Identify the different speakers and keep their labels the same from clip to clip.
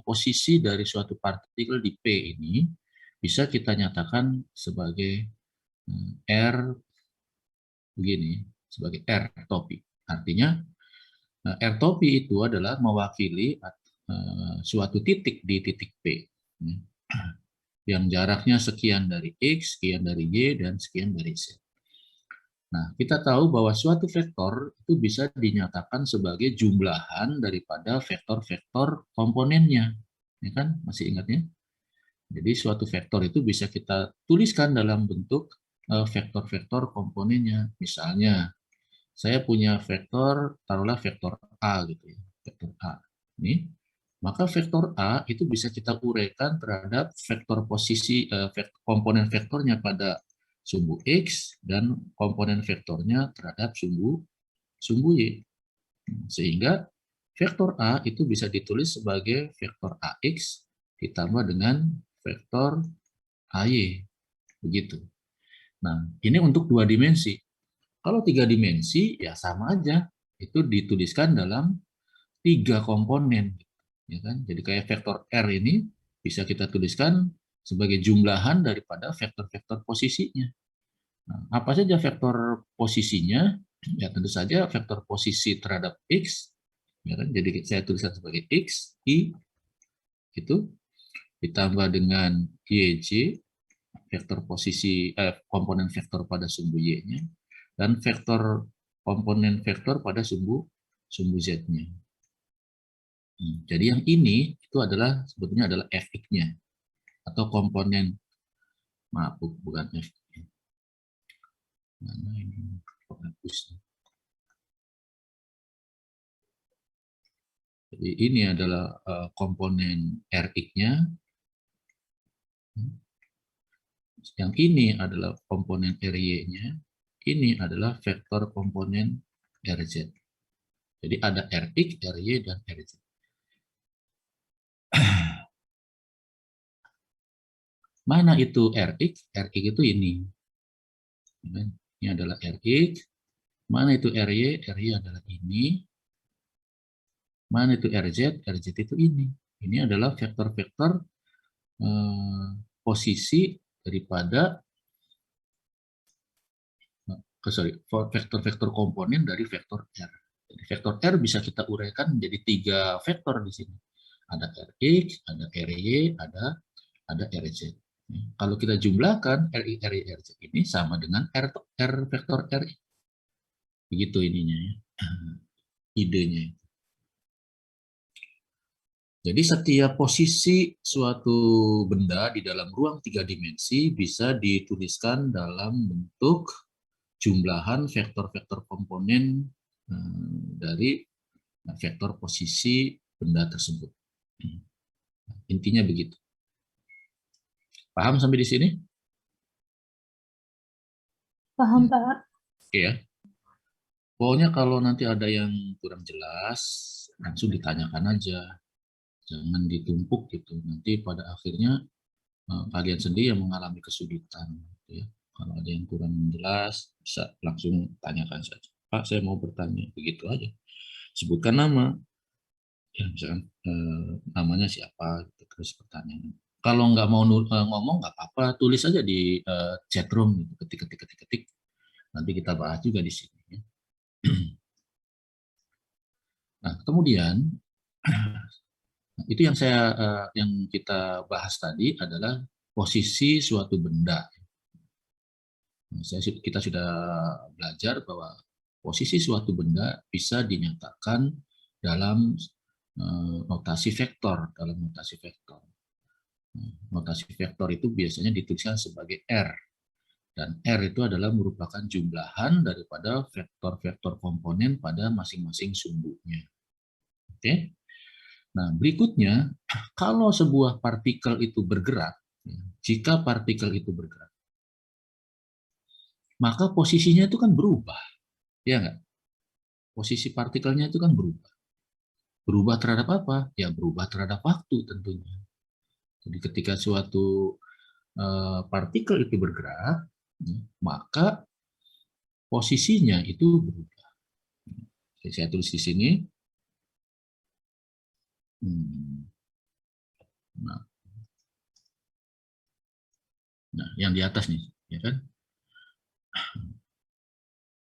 Speaker 1: posisi dari suatu partikel di P ini bisa kita nyatakan sebagai R begini, sebagai R topi. Artinya R topi itu adalah mewakili suatu titik di titik P. Yang jaraknya sekian dari X, sekian dari Y, dan sekian dari Z. Nah, kita tahu bahwa suatu vektor itu bisa dinyatakan sebagai jumlahan daripada vektor-vektor komponennya. Ya kan? Masih ingatnya? Jadi suatu vektor itu bisa kita tuliskan dalam bentuk vektor-vektor komponennya. Misalnya, saya punya vektor, taruhlah vektor A gitu ya. Vektor A. Ini, maka vektor A itu bisa kita uraikan terhadap vektor posisi komponen vektornya pada sumbu X dan komponen vektornya terhadap sumbu Y. Sehingga vektor A itu bisa ditulis sebagai vektor AX ditambah dengan vektor AY. Begitu. Nah, ini untuk 2 dimensi. Kalau 3 dimensi, ya sama aja. Itu dituliskan dalam 3 komponen. Ya kan? Jadi kayak vektor R ini bisa kita tuliskan sebagai jumlahan daripada vektor-vektor posisinya. Nah, apa saja vektor posisinya? Ya tentu saja vektor posisi terhadap X. Ya kan? Jadi saya tuliskan sebagai X, Y, itu ditambah dengan YJ, vektor posisi komponen vektor pada sumbu Y-nya, dan vektor komponen vektor pada sumbu Z-nya. Jadi yang ini itu adalah sebetulnya adalah fx-nya atau komponen, maaf bukan f. Mana ini penghapusnya? Jadi ini adalah komponen Rx-nya. Yang ini adalah komponen Ry-nya. Ini adalah vektor komponen Rz. Jadi ada Rx, Ry, dan Rz. Mana itu Rx? Rx itu ini. Ini adalah Rx. Mana itu Ry? Ry adalah ini. Mana itu Rz? Rz itu ini. Ini adalah vektor-vektor posisi daripada vektor-vektor komponen dari vektor R. Jadi vektor R bisa kita uraikan menjadi 3 vektor di sini. Ada Rx, ada Ry, ada Rz. Kalau kita jumlahkan Ri, Ry, Rz ini sama dengan R vektor Ri. Begitu ininya ya. Idenya. Jadi setiap posisi suatu benda di dalam ruang 3 dimensi bisa dituliskan dalam bentuk jumlahan vektor-vektor komponen dari vektor posisi benda tersebut. Intinya begitu. Paham sampai di sini?
Speaker 2: Paham, Pak.
Speaker 1: Oke ya. Pokoknya kalau nanti ada yang kurang jelas, langsung ditanyakan aja. Jangan ditumpuk gitu. Nanti pada akhirnya kalian sendiri yang mengalami kesulitan. Gitu ya. Kalau ada yang kurang jelas, bisa langsung tanyakan saja. Pak, saya mau bertanya. Begitu aja. Sebutkan nama. Ya, misalkan namanya siapa, gitu, terus pertanyaan. Kalau nggak mau ngomong, nggak apa-apa. Tulis aja di chat room. Gitu. Ketik. Nanti kita bahas juga di sini. Ya. Nah, kemudian itu yang kita bahas tadi adalah posisi suatu benda. Kita sudah belajar bahwa posisi suatu benda bisa dinyatakan dalam notasi vektor. Notasi vektor itu biasanya dituliskan sebagai R. Dan R itu adalah merupakan jumlahan daripada vektor-vektor komponen pada masing-masing sumbunya. Oke. Nah, berikutnya, kalau sebuah partikel itu bergerak, jika partikel itu bergerak, maka posisinya itu kan berubah. Ya nggak? Posisi partikelnya itu kan berubah. Berubah terhadap apa? Ya berubah terhadap waktu tentunya. Jadi ketika suatu partikel itu bergerak, maka posisinya itu berubah. Jadi saya tulis di sini. Hmm. Nah, yang di atas nih, ya kan?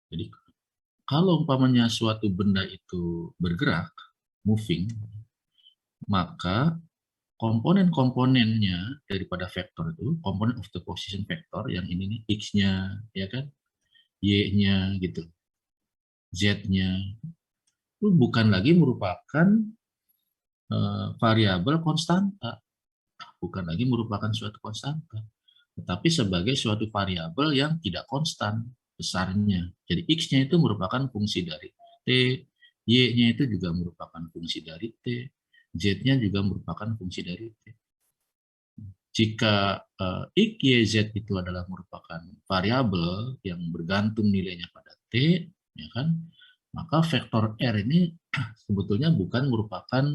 Speaker 1: Jadi kalau umpamanya suatu benda itu bergerak, moving, maka komponen-komponennya daripada vektor itu, komponen of the position vector, yang ini nih, X-nya, ya kan, Y-nya, gitu, Z-nya, itu bukan lagi merupakan variabel konstanta, bukan lagi merupakan suatu konstanta, tetapi sebagai suatu variabel yang tidak konstan besarnya. Jadi X-nya itu merupakan fungsi dari T, Y-nya itu juga merupakan fungsi dari T, Z-nya juga merupakan fungsi dari T. Jika X, Y, Z itu adalah merupakan variabel yang bergantung nilainya pada T, ya kan, maka vektor R ini sebetulnya bukan merupakan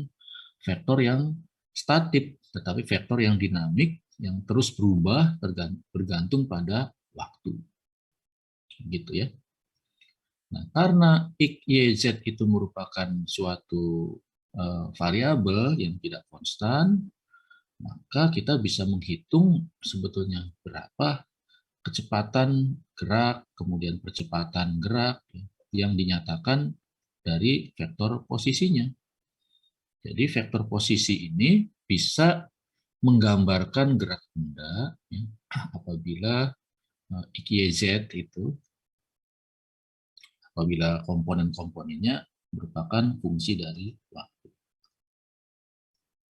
Speaker 1: vektor yang statik, tetapi vektor yang dinamik, yang terus berubah bergantung pada waktu. Gitu ya. Nah, karena X, Y, Z itu merupakan suatu variabel yang tidak konstan, maka kita bisa menghitung sebetulnya berapa kecepatan gerak, kemudian percepatan gerak yang dinyatakan dari vektor posisinya. Jadi vektor posisi ini bisa menggambarkan gerak benda ya, apabila X, Y, Z itu, apabila komponen-komponennya merupakan fungsi dari waktu.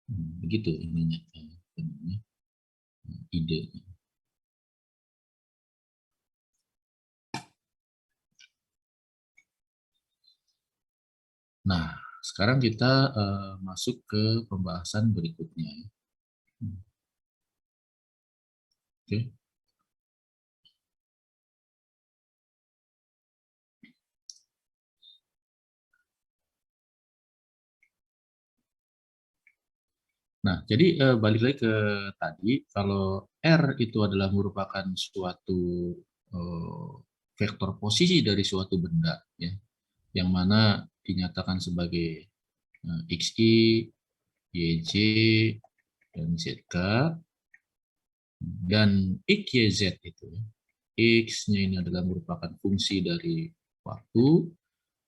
Speaker 1: Begitu ininya, ide. Nah, sekarang kita masuk ke pembahasan berikutnya. Oke. Nah, jadi balik lagi ke tadi, kalau R itu adalah merupakan suatu eh, vektor posisi dari suatu benda, ya, yang mana dinyatakan sebagai XI, YJ, dan ZK, dan XYZ itu, X-nya ini adalah merupakan fungsi dari waktu,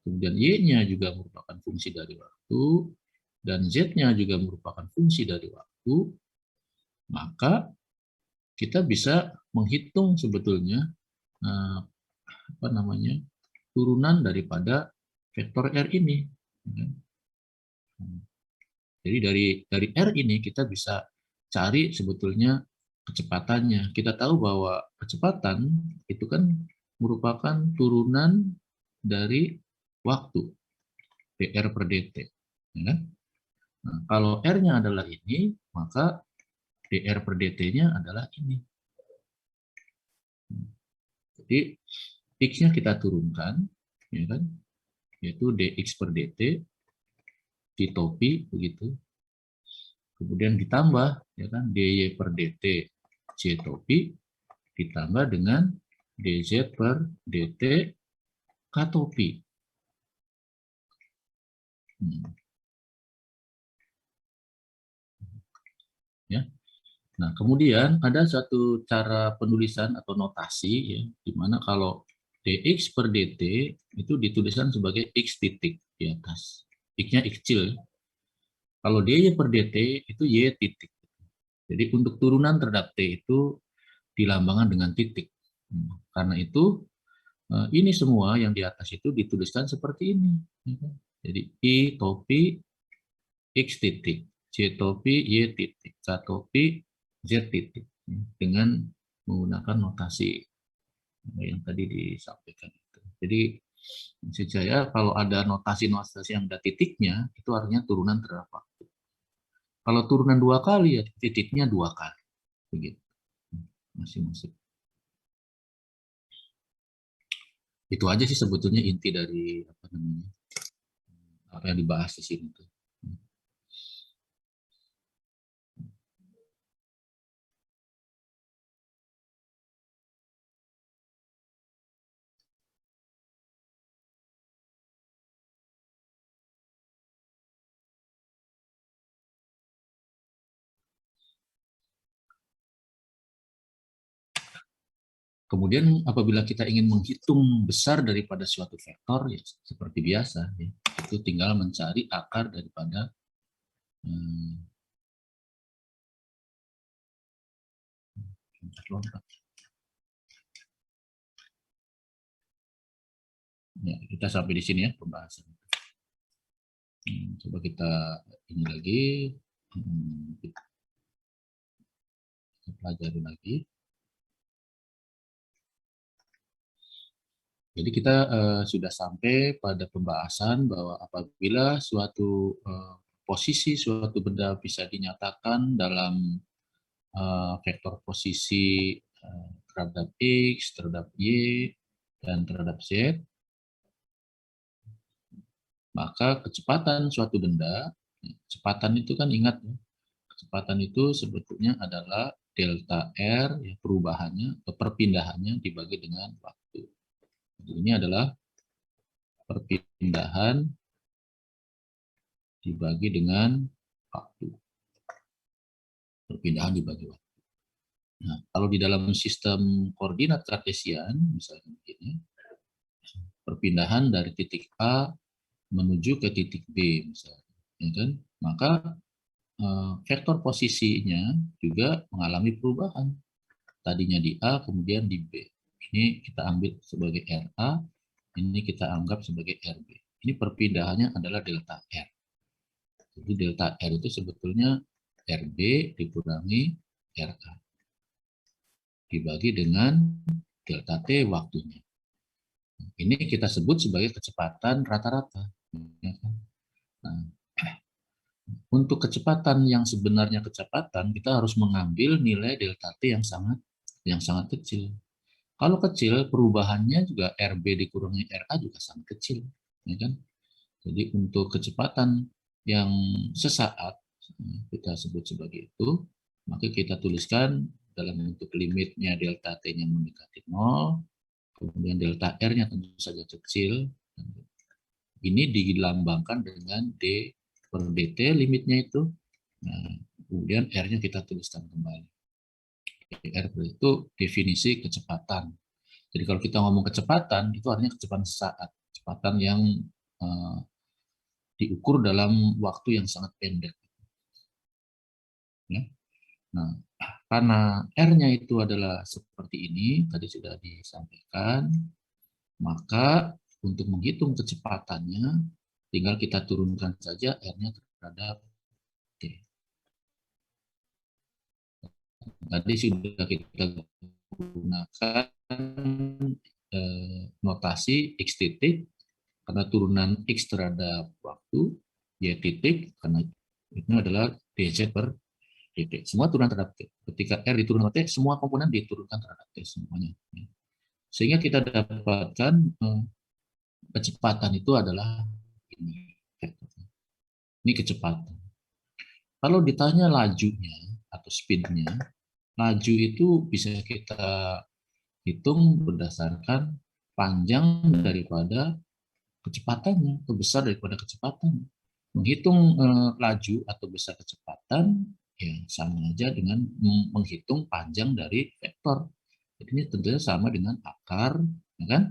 Speaker 1: kemudian Y-nya juga merupakan fungsi dari waktu, dan Z-nya juga merupakan fungsi dari waktu, maka kita bisa menghitung sebetulnya apa namanya turunan daripada vektor R ini. Jadi dari R ini kita bisa cari sebetulnya kecepatannya. Kita tahu bahwa kecepatan itu kan merupakan turunan dari waktu, dr per dt. Ya kan? Nah, kalau R-nya adalah ini, maka dr per dt-nya adalah ini. Jadi X-nya kita turunkan, ya kan? Yaitu dx per dt, ditopi begitu. Kemudian ditambah, ya kan, dy per dt j topi ditambah dengan dz per dt k topi. Ya. Nah, kemudian ada satu cara penulisan atau notasi, ya, di mana kalau dx per dt itu dituliskan sebagai x titik di atas. X-nya x kecil. Kalau dy per dt itu y titik. Jadi untuk turunan terhadap t itu dilambangkan dengan titik. Karena itu ini semua yang di atas itu dituliskan seperti ini. Jadi I topi X titik, J topi Y titik, K topi Z titik. Dengan menggunakan notasi yang tadi disampaikan itu. Jadi maksud saya kalau ada notasi-notasi yang ada titiknya, itu artinya turunan terhadap waktu. Kalau turunan 2 kali, ya titiknya 2 kali. Begitu. Masing-masing. Itu aja sih sebetulnya inti dari apa namanya, apa yang dibahas di sini tuh. Kemudian apabila kita ingin menghitung besar daripada suatu vektor, ya seperti biasa, ya, itu tinggal mencari akar daripada ya, kita sampai di sini ya pembahasan. Coba kita ini lagi, kita pelajari lagi. Jadi kita sudah sampai pada pembahasan bahwa apabila suatu posisi suatu benda bisa dinyatakan dalam vektor posisi terhadap X, terhadap Y, dan terhadap Z, maka kecepatan suatu benda, kecepatan itu kan ingat, kecepatan itu sebetulnya adalah delta R, ya, perubahannya, perpindahannya dibagi dengan waktu. Jadi ini adalah perpindahan dibagi dengan waktu. Perpindahan dibagi waktu. Nah, kalau di dalam sistem koordinat kartesian, misalnya begini, perpindahan dari titik A menuju ke titik B, misalnya, ya kan? Maka vektor posisinya juga mengalami perubahan. Tadinya di A, kemudian di B. Ini kita ambil sebagai RA, ini kita anggap sebagai RB. Ini perpindahannya adalah delta R. Jadi delta R itu sebetulnya RB dikurangi RA. Dibagi dengan delta T waktunya. Ini kita sebut sebagai kecepatan rata-rata. Nah, untuk kecepatan yang sebenarnya kecepatan, kita harus mengambil nilai delta T yang sangat kecil. Kalau kecil, perubahannya juga RB dikurangi RA juga sangat kecil. Ya kan? Jadi untuk kecepatan yang sesaat, kita sebut sebagai itu, maka kita tuliskan dalam bentuk limitnya delta T-nya mendekati 0, kemudian delta R-nya tentu saja kecil. Ini dilambangkan dengan D per dt limitnya itu. Nah, kemudian R-nya kita tuliskan kembali. R itu definisi kecepatan. Jadi kalau kita ngomong kecepatan, itu artinya kecepatan sesaat. Kecepatan yang diukur dalam waktu yang sangat pendek. Ya. Nah, karena R-nya itu adalah seperti ini, tadi sudah disampaikan, maka untuk menghitung kecepatannya, tinggal kita turunkan saja R-nya terhadap T. Tadi sudah kita gunakan notasi X titik, karena turunan X terhadap waktu, Y titik, karena itu adalah dz per dt. Semua turunan terhadap T. Ketika R diturunkan T, semua komponen diturunkan terhadap T semuanya. Sehingga kita dapatkan kecepatan itu adalah ini. Ini kecepatan. Kalau ditanya lajunya atau speednya, laju itu bisa kita hitung berdasarkan panjang daripada kecepatannya, atau besar daripada kecepatan. Menghitung laju atau besar kecepatan, ya sama aja dengan menghitung panjang dari vektor. Jadi ini tentunya sama dengan akar, ya kan?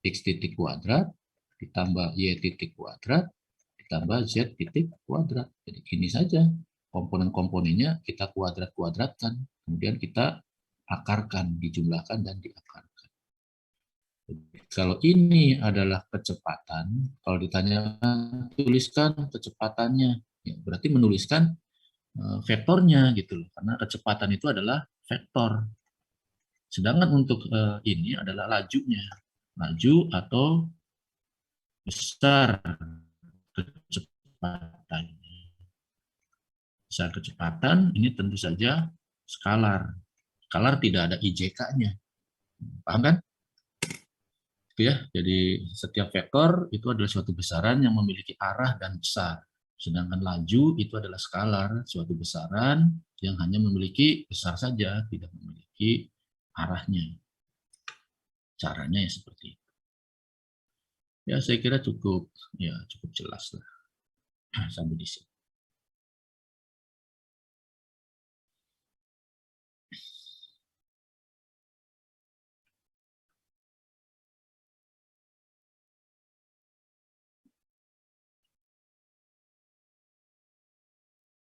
Speaker 1: X titik kuadrat ditambah Y titik kuadrat ditambah Z titik kuadrat. Jadi ini saja komponen-komponennya kita kuadrat-kuadratkan, kemudian kita akarkan, dijumlahkan dan diakarkan. Kalau ini adalah kecepatan, kalau ditanya tuliskan kecepatannya, ya berarti menuliskan vektornya gitu loh, karena kecepatan itu adalah vektor. Sedangkan untuk ini adalah lajunya, laju atau besar kecepatannya. Besar kecepatan ini tentu saja skalar. Skalar tidak ada IJK-nya. Paham kan? Ya, jadi setiap vektor itu adalah suatu besaran yang memiliki arah dan besar. Sedangkan laju itu adalah skalar, suatu besaran yang hanya memiliki besar saja, tidak memiliki arahnya. Caranya ya seperti itu. Ya, saya kira cukup jelas lah sampai di sini.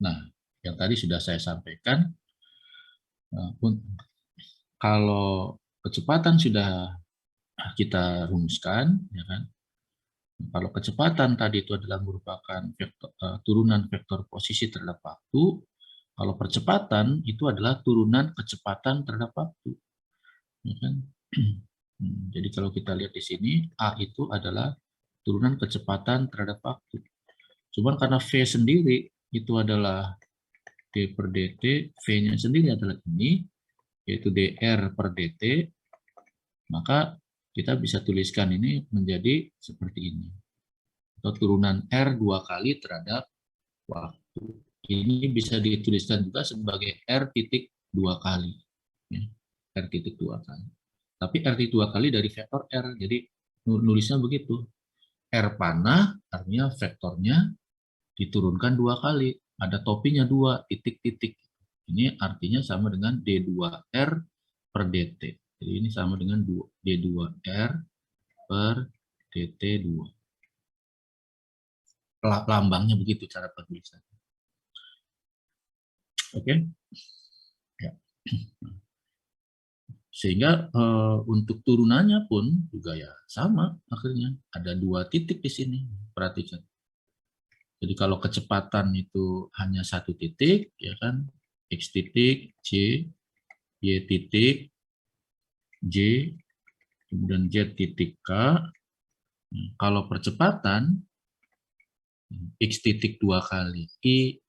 Speaker 1: Nah, yang tadi sudah saya sampaikan, kalau kecepatan sudah kita rumuskan, ya kan? Kalau kecepatan tadi itu adalah merupakan turunan vektor posisi terhadap waktu, kalau percepatan itu adalah turunan kecepatan terhadap waktu. Ya kan? Jadi kalau kita lihat di sini, A itu adalah turunan kecepatan terhadap waktu. Cuman karena V sendiri itu adalah D per dt, V-nya sendiri adalah ini, yaitu dr per dt, maka kita bisa tuliskan ini menjadi seperti ini. Atau turunan R 2 kali terhadap waktu. Ini bisa dituliskan juga sebagai R titik 2 kali. Ya, R titik 2 kali. Tapi R titik 2 kali dari vektor R. Jadi nulisnya begitu. R panah artinya vektornya diturunkan 2 kali. Ada topinya 2, titik-titik. Ini artinya sama dengan D2R per dt. Jadi ini sama dengan D2R per dt2. Lambangnya begitu cara penulisan. Oke. Ya. Sehingga untuk turunannya pun juga ya sama akhirnya. Ada 2 titik di sini. Perhatikan. Jadi kalau kecepatan itu hanya 1 titik, ya kan, X titik, C, Y titik, J, kemudian Z titik K. Kalau percepatan, X titik 2 kali I,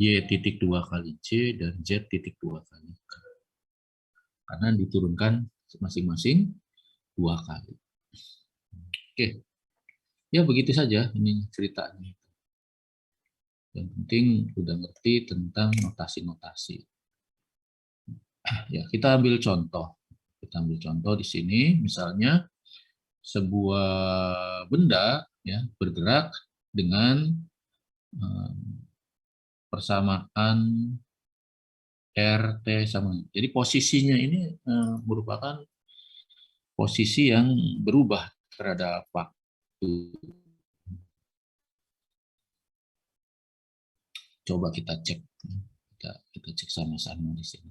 Speaker 1: Y titik 2 kali C, dan Z titik 2 kali K. Karena diturunkan masing-masing 2 kali. Oke, ya begitu saja ini ceritanya. Yang penting udah ngerti tentang notasi-notasi. Ya, kita ambil contoh. Kita ambil contoh di sini, misalnya sebuah benda ya bergerak dengan persamaan RT sama. Jadi posisinya ini merupakan posisi yang berubah terhadap waktu. Coba kita cek, kita cek sama-sama di sini.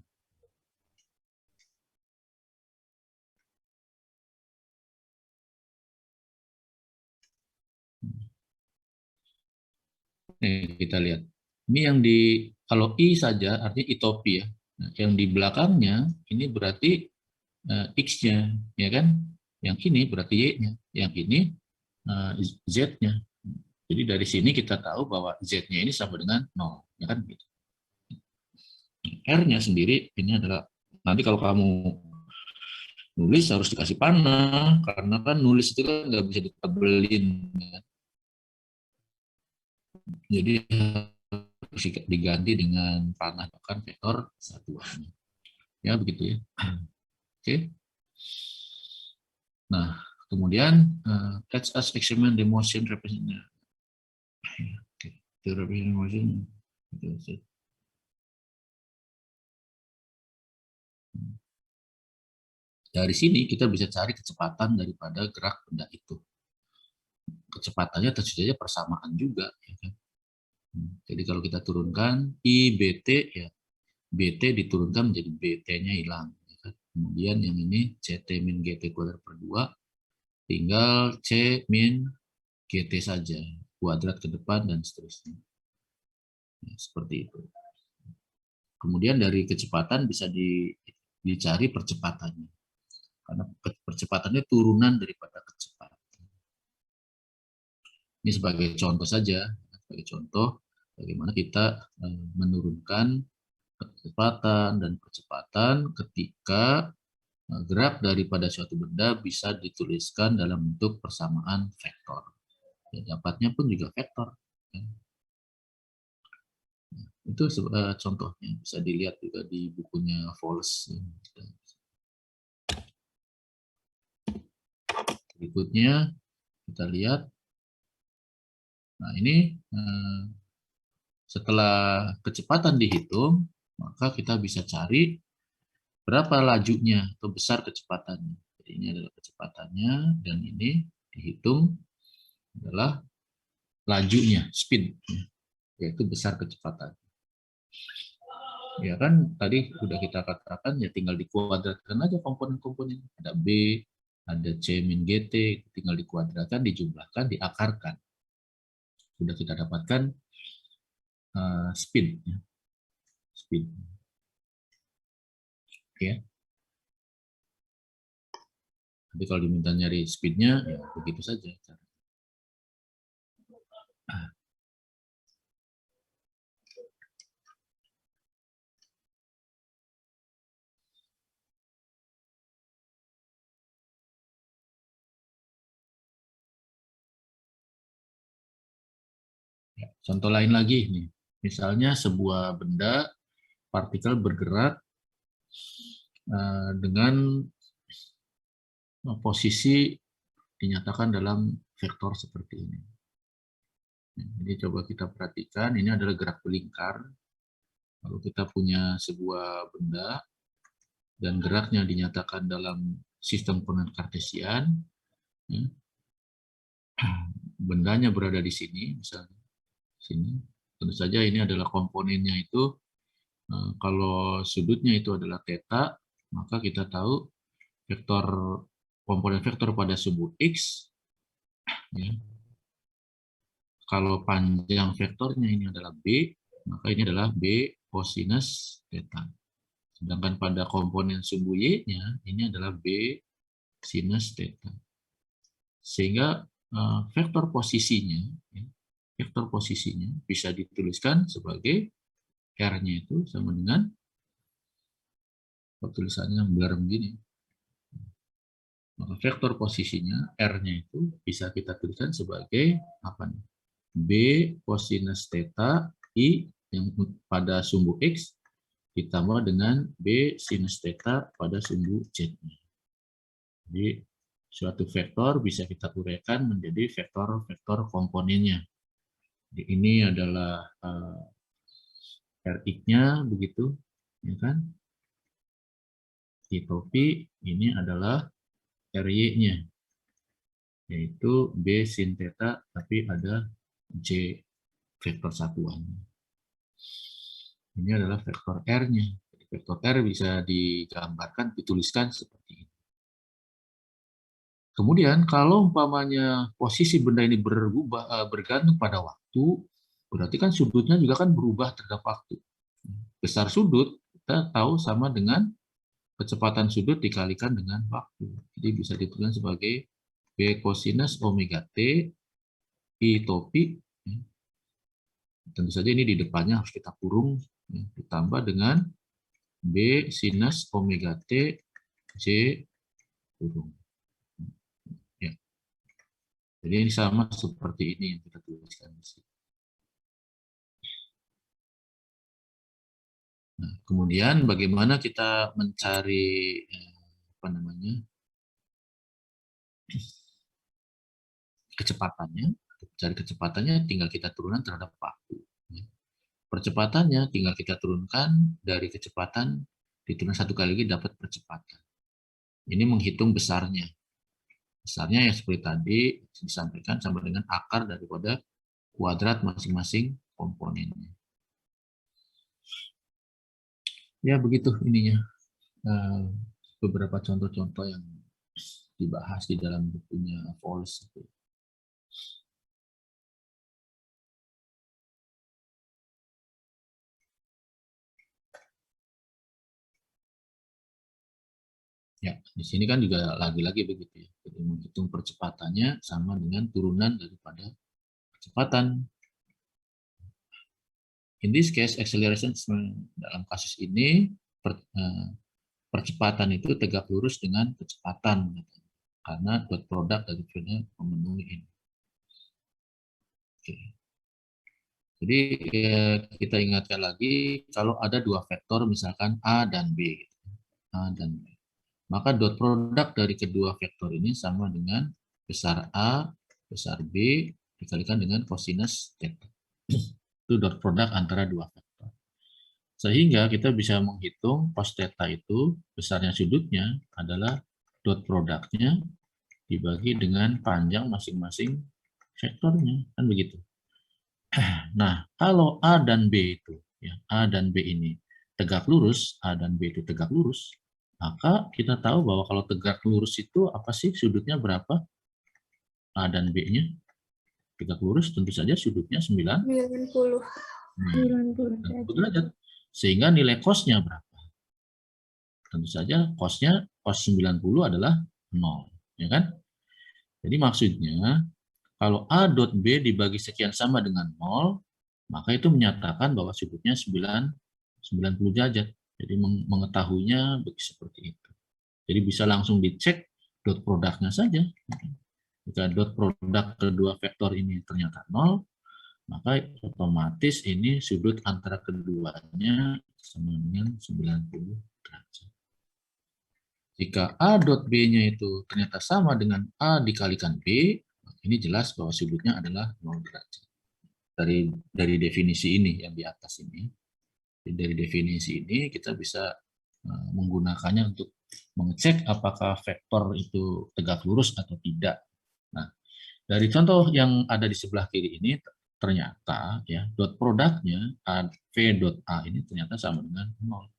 Speaker 1: Nih, kita lihat. Ini yang di, kalau I saja artinya itopi ya. Nah, yang di belakangnya ini berarti X-nya, ya kan? Yang ini berarti Y-nya. Yang ini Z-nya. Jadi dari sini kita tahu bahwa Z-nya ini sama dengan 0. Ya kan? Gitu. R-nya sendiri ini adalah, nanti kalau kamu nulis harus dikasih panah, karena kan nulis itu kan nggak bisa ditebelin. Ya. Jadi diganti dengan panah bahkan vektor satuannya. Ya begitu ya. Oke. Nah, kemudian let's us examine the motion representation. The representation motion. Dari sini kita bisa cari kecepatan daripada gerak benda itu. Kecepatannya tentu saja persamaan juga. Ya kan? Jadi kalau kita turunkan I BT, ya BT diturunkan menjadi BT-nya hilang. Ya kan? Kemudian yang ini CT min GT kuadrat per 2, tinggal C min GT saja. Kuadrat ke depan dan seterusnya. Ya, seperti itu. Kemudian dari kecepatan bisa dicari percepatannya. Karena percepatannya turunan daripada kecepatan. Ini sebagai contoh saja, sebagai contoh bagaimana kita menurunkan kecepatan dan percepatan ketika gerak daripada suatu benda bisa dituliskan dalam bentuk persamaan vektor. Ya, dapatnya pun juga vektor. Itu contohnya, bisa dilihat juga di bukunya Vols. Berikutnya kita lihat. Nah ini setelah kecepatan dihitung, maka kita bisa cari berapa lajunya atau besar kecepatannya. Jadi ini adalah kecepatannya dan ini dihitung adalah lajunya, speed, yaitu besar kecepatan. Ya kan tadi sudah kita katakan ya tinggal dikuadratkan aja komponen-komponen. Ada B, ada C min GT, tinggal dikuadratkan, dijumlahkan, diakarkan. Sudah kita dapatkan speed. Ya. Speed. Ya. Tapi kalau diminta nyari speednya, ya begitu saja. Ya, contoh lain lagi nih, misalnya sebuah benda partikel bergerak dengan posisi dinyatakan dalam vektor seperti ini. Jadi coba kita perhatikan, ini adalah gerak belingkar. Kalau kita punya sebuah benda dan geraknya dinyatakan dalam sistem koordinat kartesian, ya, bendanya berada di sini, misalnya sini. Tentu saja ini adalah komponennya itu. Kalau sudutnya itu adalah theta, maka kita tahu vektor komponen vektor pada sumbu x, ya, kalau panjang vektornya ini adalah b, maka ini adalah b kosinus theta. Sedangkan pada komponen sumbu y-nya ini adalah b sinus theta. Sehingga vektor posisinya, ya, vektor posisinya bisa dituliskan sebagai r-nya itu sama dengan tulisannya yang belar begini. Maka vektor posisinya r-nya itu bisa kita tuliskan sebagai apa nih? B kosinus theta I yang pada sumbu X ditambah dengan B sinus theta pada sumbu Z-nya. Jadi suatu vektor bisa kita uraikan menjadi vektor-vektor komponennya. Jadi ini adalah Rx-nya begitu, ya kan? I topi ini adalah Ry-nya, yaitu B sin theta tapi ada J vektor satuannya. Ini adalah vektor R-nya. Vektor R bisa digambarkan, dituliskan seperti ini. Kemudian kalau umpamanya posisi benda ini bergantung pada waktu, berarti kan sudutnya juga kan berubah terhadap waktu. Besar sudut kita tahu sama dengan kecepatan sudut dikalikan dengan waktu. Jadi bisa dituliskan sebagai B kosinus omega T I topi. Tentu saja ini di depannya harus kita kurung, ditambah dengan B sinus omega T J kurung. Ya. Jadi ini sama seperti ini yang kita tuliskan di sini. Nah, kemudian bagaimana kita mencari apa namanya kecepatannya? Cari kecepatannya tinggal kita turunkan terhadap waktu. Percepatannya tinggal kita turunkan dari kecepatan, diturunkan satu kali lagi dapat percepatan. Ini menghitung besarnya. Besarnya ya seperti tadi disampaikan sama dengan akar daripada kuadrat masing-masing komponennya. Ya begitu ininya. Beberapa contoh-contoh yang dibahas di dalam bukunya Vols. Ya, di sini kan juga lagi-lagi begitu ya. Jadi menghitung percepatannya sama dengan turunan daripada kecepatan. In this case, acceleration dalam kasus ini percepatan itu tegak lurus dengan kecepatan karena dot product dari filenya memenuhi ini. Oke. Jadi kita ingatkan lagi kalau ada dua vektor misalkan A dan B, A dan B, maka dot product dari kedua vektor ini sama dengan besar A besar B dikalikan dengan kosinus theta. Itu dot product antara dua vektor. Sehingga kita bisa menghitung cos theta itu besarnya sudutnya adalah dot produknya dibagi dengan panjang masing-masing vektornya, kan begitu. Nah, kalau A dan B itu ya, A dan B ini tegak lurus, A dan B itu tegak lurus, maka kita tahu bahwa kalau tegak lurus itu apa sih sudutnya berapa? A dan B-nya tegak lurus tentu saja sudutnya
Speaker 2: 90.
Speaker 1: 90 derajat. Sehingga nilai cos-nya berapa? Tentu saja cos-nya cos 90 adalah 0, ya kan? Jadi maksudnya kalau A dot B dibagi sekian sama dengan 0, maka itu menyatakan bahwa sudutnya 90 derajat. Jadi mengetahuinya seperti itu. Jadi bisa langsung dicek dot produknya saja. Jika dot produk kedua vektor ini ternyata 0, maka otomatis ini sudut antara keduanya sama dengan 90 derajat. Jika A dot B-nya itu ternyata sama dengan A dikalikan B, ini jelas bahwa sudutnya adalah 0 derajat. Dari definisi ini yang di atas ini. Dari definisi ini kita bisa menggunakannya untuk mengecek apakah vektor itu tegak lurus atau tidak. Nah, dari contoh yang ada di sebelah kiri ini ternyata ya dot produknya V dot A ini ternyata sama dengan 0.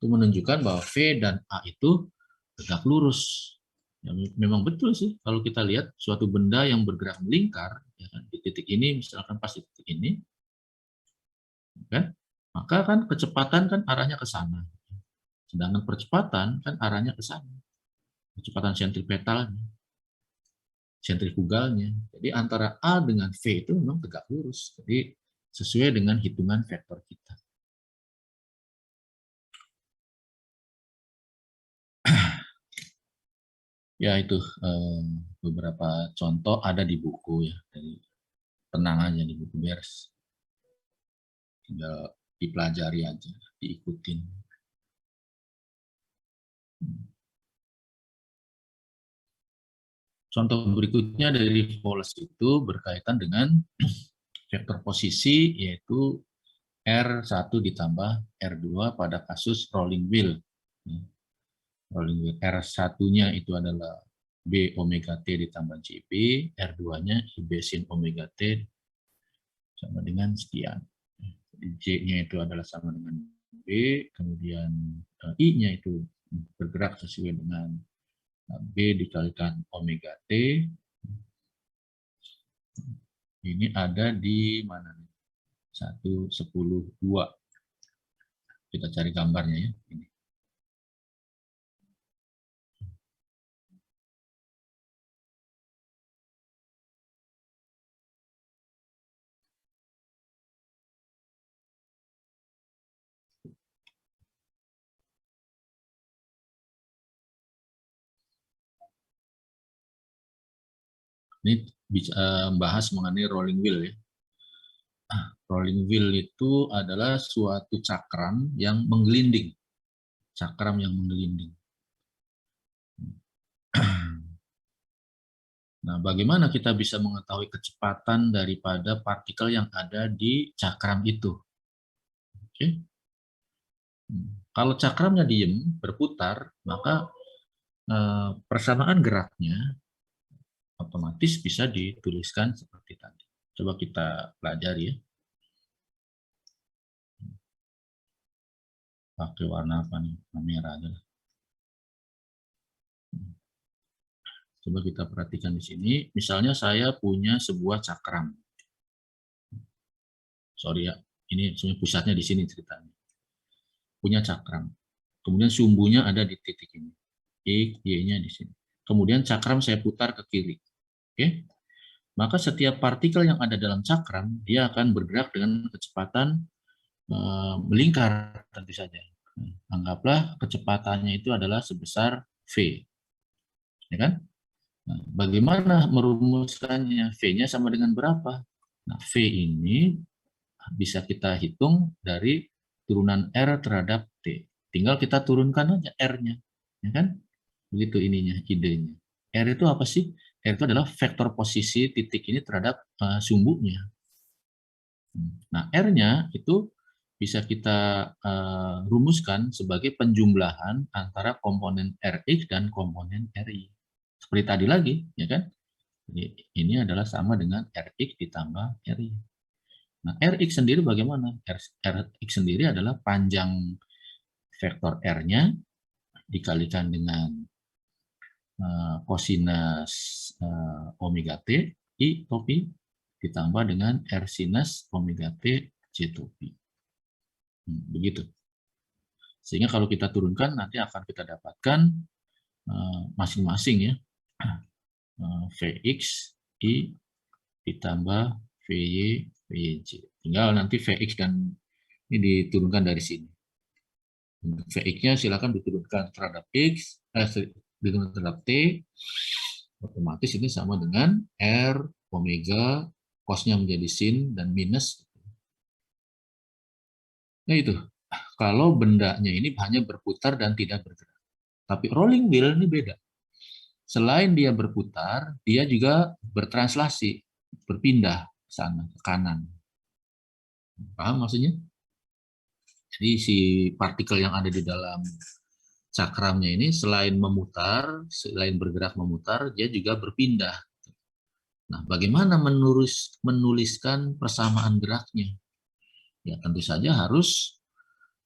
Speaker 1: Itu menunjukkan bahwa V dan A itu tegak lurus. Ya, memang betul sih kalau kita lihat suatu benda yang bergerak melingkar ya kan, di titik ini misalkan pas di titik ini kan, maka kan kecepatan kan arahnya ke sana. Sedangkan percepatan kan arahnya ke sana. Kecepatan sentrifugalnya. Jadi antara A dengan V itu memang tegak lurus. Jadi sesuai dengan hitungan vektor kita. Ya itu beberapa contoh ada di buku ya. Dari tenang aja di buku beres. Tinggal dipelajari aja, diikutin. Contoh berikutnya dari Wallace itu berkaitan dengan vektor posisi, yaitu R1 ditambah R2 pada kasus rolling wheel. Rolling wheel R1-nya itu adalah B omega T ditambah JB, R2-nya IB sin omega T sama dengan sekian. J-nya itu adalah sama dengan B, kemudian I-nya itu bergerak sesuai dengan B dikalikan omega T. Ini ada di mana? 1, 10, 2. Kita cari gambarnya ya. Ini. Ini bahas mengenai rolling wheel ya. Rolling wheel itu adalah suatu cakram yang menggelinding. Cakram yang menggelinding. Nah, bagaimana kita bisa mengetahui kecepatan daripada partikel yang ada di cakram itu? Oke. Kalau cakramnya diem, berputar, maka persamaan geraknya otomatis bisa dituliskan seperti tadi. Coba kita pelajari ya. Pakai warna apa nih? Warna merah aja. Coba kita perhatikan di sini. Misalnya saya punya sebuah cakram. Sorry ya, ini sebenarnya pusatnya di sini ceritanya. Punya cakram. Kemudian sumbunya ada di titik ini. X, Y-nya di sini. Kemudian cakram saya putar ke kiri. Oke? Maka setiap partikel yang ada dalam cakram, dia akan bergerak dengan kecepatan melingkar tentu saja. Anggaplah kecepatannya itu adalah sebesar V. Ya kan? Nah, bagaimana merumuskannya? V-nya sama dengan berapa? Nah, V ini bisa kita hitung dari turunan R terhadap T. Tinggal kita turunkan aja R-nya. Ya kan? Begitu ininya, idenya. R itu apa sih? R itu adalah vektor posisi titik ini terhadap sumbunya. Nah, R-nya itu bisa kita rumuskan sebagai penjumlahan antara komponen Rx dan komponen Ri. Seperti tadi lagi, ya kan? Jadi, ini adalah sama dengan Rx ditambah Ri. Nah, Rx sendiri bagaimana? Rx sendiri adalah panjang vektor R-nya dikalikan dengan kosinus omega T I topi ditambah dengan R sinus omega T J topi. Begitu. Sehingga kalau kita turunkan nanti akan kita dapatkan masing-masing ya. Vx I ditambah Vy Vj. Tinggal nanti Vx dan ini diturunkan dari sini. Untuk Vx-nya silakan diturunkan terhadap X, diturunkan terhadap T, otomatis ini sama dengan R, omega, cos-nya menjadi sin, dan minus. Nah itu, kalau bendanya ini hanya berputar dan tidak bergerak. Tapi rolling wheel ini beda. Selain dia berputar, dia juga bertranslasi, berpindah ke sana, ke kanan. Paham maksudnya? Jadi si partikel yang ada di dalam cakramnya ini selain memutar, selain bergerak memutar, dia juga berpindah. Nah, bagaimana menuliskan persamaan geraknya? Ya, tentu saja harus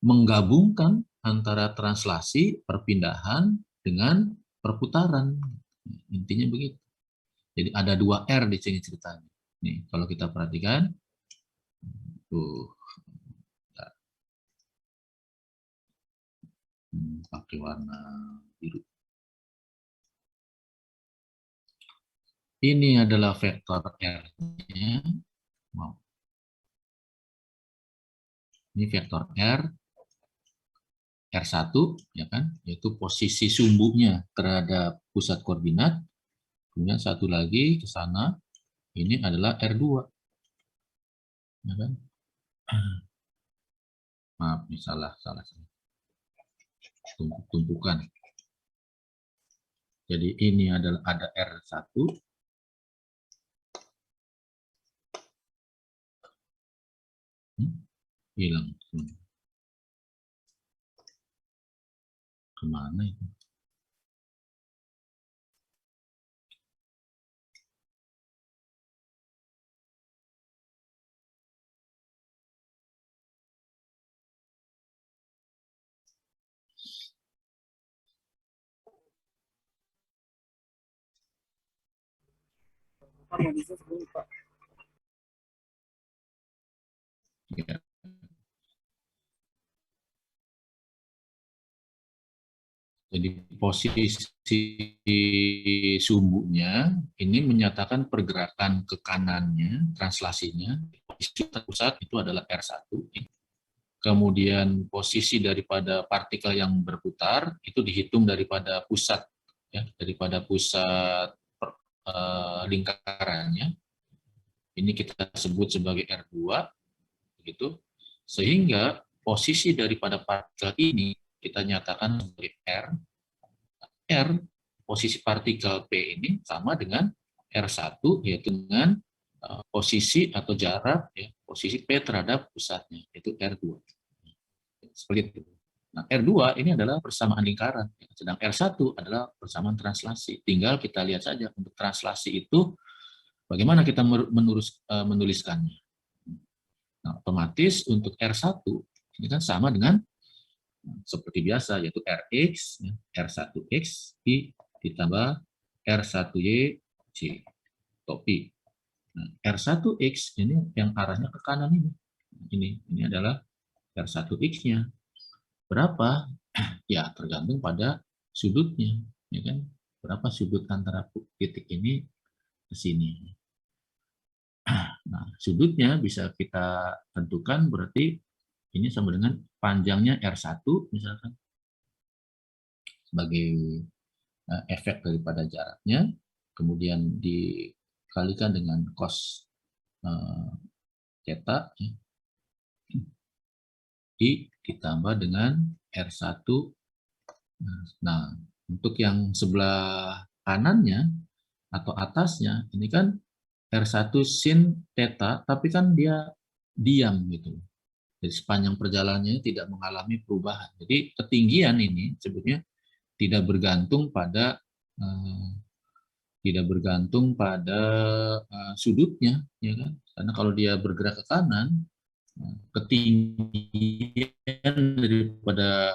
Speaker 1: menggabungkan antara translasi, perpindahan, dengan perputaran. Intinya begitu. Jadi ada 2 R di sini ceritanya. Nih, kalau kita perhatikan, tuh, pakai warna biru. Ini adalah vektor R-nya. Wow. Ini vektor R, R1, ya kan, yaitu posisi sumbunya terhadap pusat koordinat. Kemudian satu lagi ke sana, ini adalah R2. Ya kan? Maaf, ini salah. Tumpukan. Jadi ini adalah ada R1. Hilang. Kemana itu? Ya. Jadi posisi sumbunya ini menyatakan pergerakan ke kanannya, translasinya. Posisi terpusat itu adalah R1. Kemudian posisi daripada partikel yang berputar itu dihitung daripada pusat, ya, daripada pusat lingkarannya. Ini kita sebut sebagai R2, begitu. Sehingga posisi daripada partikel ini kita nyatakan sebagai R. R, posisi partikel P ini sama dengan R1, yaitu dengan posisi atau jarak, ya, posisi P terhadap pusatnya, yaitu R2. Seperti itu. Nah, R2 ini adalah persamaan lingkaran, sedang R1 adalah persamaan translasi. Tinggal kita lihat saja untuk translasi itu bagaimana kita menuliskannya. Nah, otomatis untuk R1 ini kan sama dengan seperti biasa, yaitu Rx, R1X, I ditambah R1Y, C, topi. Nah, R1X ini yang arahnya ke kanan ini. Ini adalah R1X-nya. Berapa? Ya, tergantung pada sudutnya. Ya kan? Berapa sudut antara titik ini ke sini. Nah, sudutnya bisa kita tentukan berarti ini sama dengan panjangnya R1 misalkan sebagai efek daripada jaraknya, kemudian dikalikan dengan cos theta, I ditambah dengan R1. Nah, untuk yang sebelah kanannya atau atasnya, ini kan R1 sin theta, tapi kan dia diam gitu. Jadi sepanjang perjalanannya tidak mengalami perubahan. Jadi ketinggian ini sebetulnya tidak bergantung pada sudutnya, ya kan? Karena kalau dia bergerak ke kanan, ketinggian daripada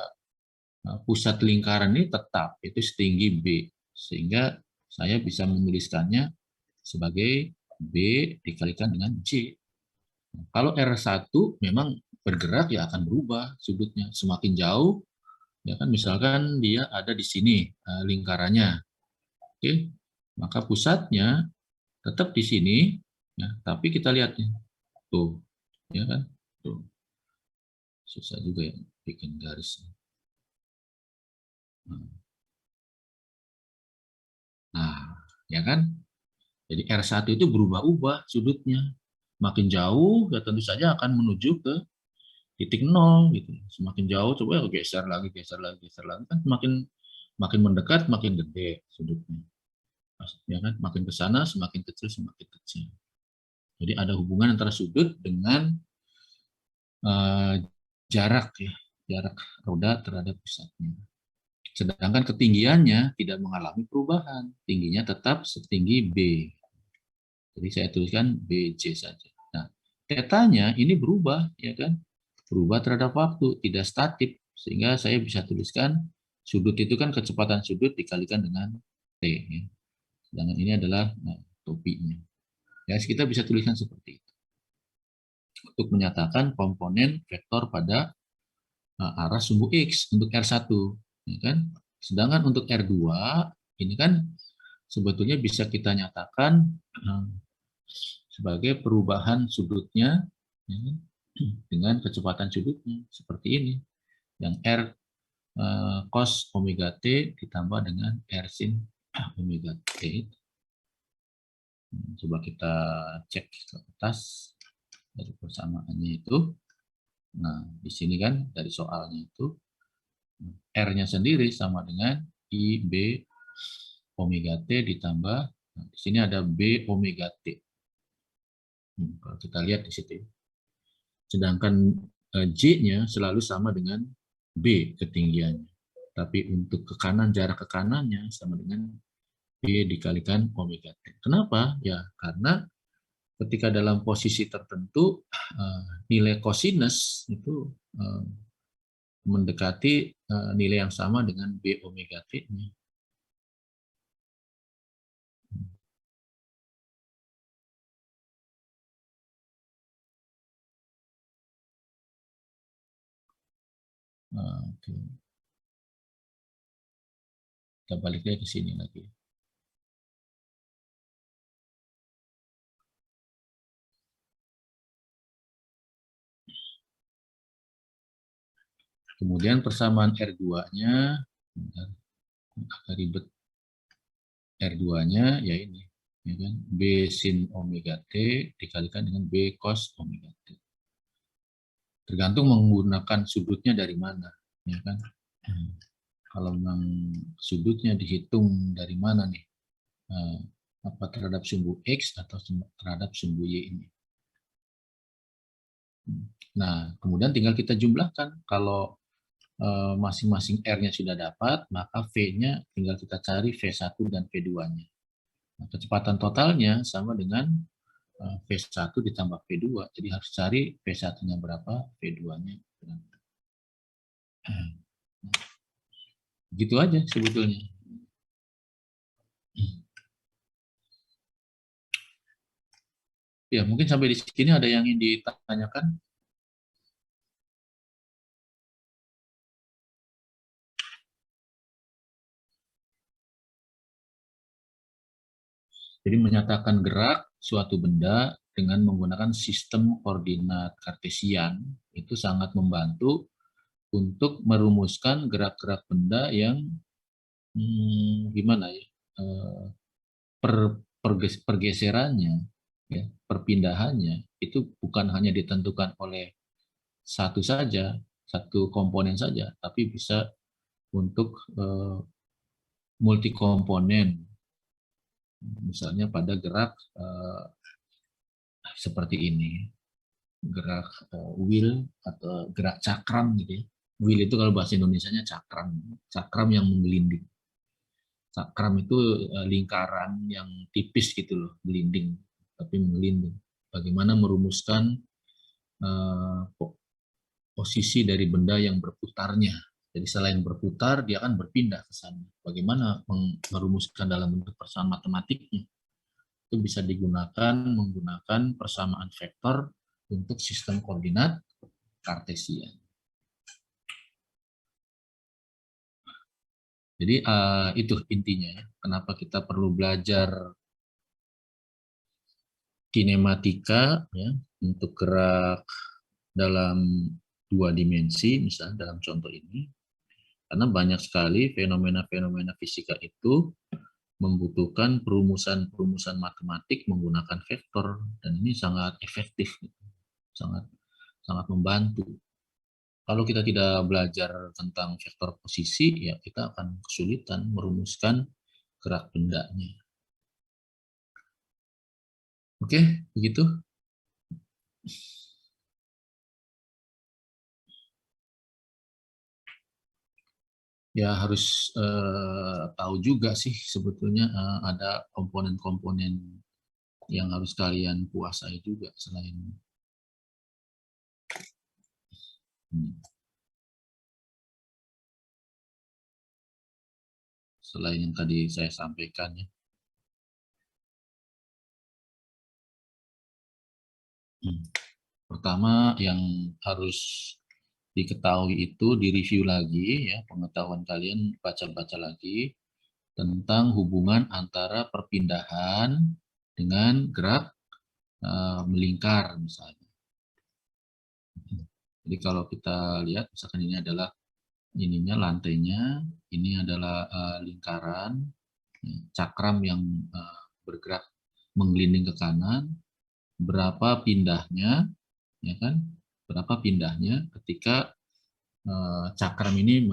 Speaker 1: pusat lingkaran ini tetap, itu setinggi B. Sehingga saya bisa menuliskannya sebagai B dikalikan dengan J. Kalau R1 memang bergerak ya akan berubah sudutnya. Semakin jauh, ya kan misalkan dia ada di sini lingkarannya. Oke, maka pusatnya tetap di sini, ya, tapi kita lihat nih, tuh, ya kan, tuh, susah juga ya bikin garis. Nah, ya kan, jadi R1 itu berubah-ubah sudutnya, makin jauh ya tentu saja akan menuju ke titik nol gitu. Semakin jauh coba ya geser lagi, geser lagi, geser lagi kan makin makin mendekat makin gede sudutnya. Ya kan, makin ke sana semakin kecil semakin kecil. Jadi ada hubungan antara sudut dengan jarak ya, jarak roda terhadap pusatnya. Sedangkan ketinggiannya tidak mengalami perubahan, tingginya tetap setinggi B. Jadi saya tuliskan BJ saja. Nah, tetanya ini berubah, ya kan? Berubah terhadap waktu, tidak statik, sehingga saya bisa tuliskan sudut itu kan kecepatan sudut dikalikan dengan T. Ya. Sedangkan ini adalah topinya. Ya, kita bisa tuliskan seperti itu. Untuk menyatakan komponen vektor pada arah sumbu X untuk R1. Ya kan? Sedangkan untuk R2, ini kan sebetulnya bisa kita nyatakan sebagai perubahan sudutnya ya, dengan kecepatan sudutnya seperti ini. Yang R cos omega T ditambah dengan R sin omega T. Coba kita cek ke atas dari persamaannya itu. Nah, di sini kan dari soalnya itu R-nya sendiri sama dengan IB omega T ditambah, nah, di sini ada B omega T. Kalau kita lihat di situ. Sedangkan J-nya selalu sama dengan B ketinggiannya. Tapi untuk ke kanan, jarak ke kanannya sama dengan B dikalikan omega T. Kenapa? Ya, karena ketika dalam posisi tertentu nilai cosinus itu mendekati nilai yang sama dengan B omega T-nya. Oke. Kita balik lagi ke sini lagi. Kemudian persamaan R2-nya, agak ribet. R2-nya ya ini, ya kan? B sin omega T dikalikan dengan B cos omega T. Tergantung menggunakan sudutnya dari mana, ya kan? Kalau memang sudutnya dihitung dari mana nih? Apa terhadap sumbu X atau terhadap sumbu Y ini? Nah, kemudian tinggal kita jumlahkan. Kalau masing-masing R-nya sudah dapat, maka V-nya tinggal kita cari V1 dan V2-nya. Nah, kecepatan totalnya sama dengan V1 ditambah V2. Jadi harus cari V1-nya berapa, V2-nya berapa. Gitu aja sebetulnya. Ya, mungkin sampai di sini ada yang ingin ditanyakan. Jadi menyatakan gerak suatu benda dengan menggunakan sistem koordinat kartesian itu sangat membantu untuk merumuskan gerak-gerak benda yang gimana ya pergeserannya, ya, perpindahannya itu bukan hanya ditentukan oleh satu saja, satu komponen saja, tapi bisa untuk multi komponen. Misalnya pada gerak seperti ini, gerak wheel atau gerak cakram gitu ya. Wheel itu kalau bahasa Indonesianya cakram, cakram yang menggelinding. Cakram itu lingkaran yang tipis gitu loh, gelinding, tapi menggelinding. bagaimana merumuskan posisi dari benda yang berputarnya. Jadi selain berputar, dia akan berpindah ke sana. Bagaimana merumuskan dalam bentuk persamaan matematiknya? Itu bisa digunakan menggunakan persamaan vektor untuk sistem koordinat Kartesian. Jadi itu intinya, kenapa kita perlu belajar kinematika ya, untuk gerak dalam 2 dimensi, misalnya dalam contoh ini, karena banyak sekali fenomena-fenomena fisika itu membutuhkan perumusan-perumusan matematik menggunakan vektor, dan ini sangat efektif, sangat membantu. Kalau kita tidak belajar tentang vektor posisi, ya kita akan kesulitan merumuskan gerak bendanya. Oke, begitu. Ya harus tahu juga sih sebetulnya ada komponen-komponen yang harus kalian kuasai juga selain yang tadi saya sampaikan ya. Pertama yang harus diketahui itu direview lagi ya, pengetahuan kalian baca-baca lagi tentang hubungan antara perpindahan dengan gerak melingkar misalnya. Jadi kalau kita lihat misalkan ini adalah ininya lantainya, ini adalah lingkaran cakram yang bergerak menggelinding ke kanan, berapa pindahnya ya kan? Berapa pindahnya ketika cakram ini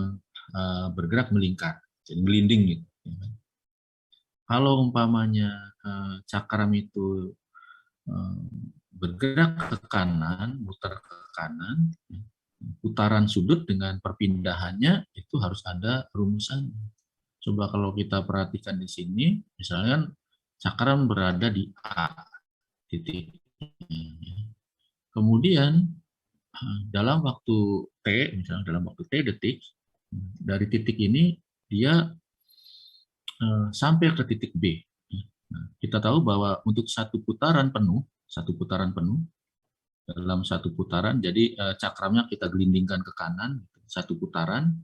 Speaker 1: bergerak melingkar, jadi gelinding gitu. Ya kan? Kalau umpamanya cakram itu bergerak ke kanan, muter ke kanan, putaran sudut dengan perpindahannya itu harus ada rumusan. Coba kalau kita perhatikan di sini, misalnya cakram berada di A titik. Kemudian dalam waktu T, misalnya dalam waktu T detik, dari titik ini dia sampai ke titik B. Nah, kita tahu bahwa untuk satu putaran penuh, dalam satu putaran, jadi cakramnya kita gelindingkan ke kanan, satu putaran,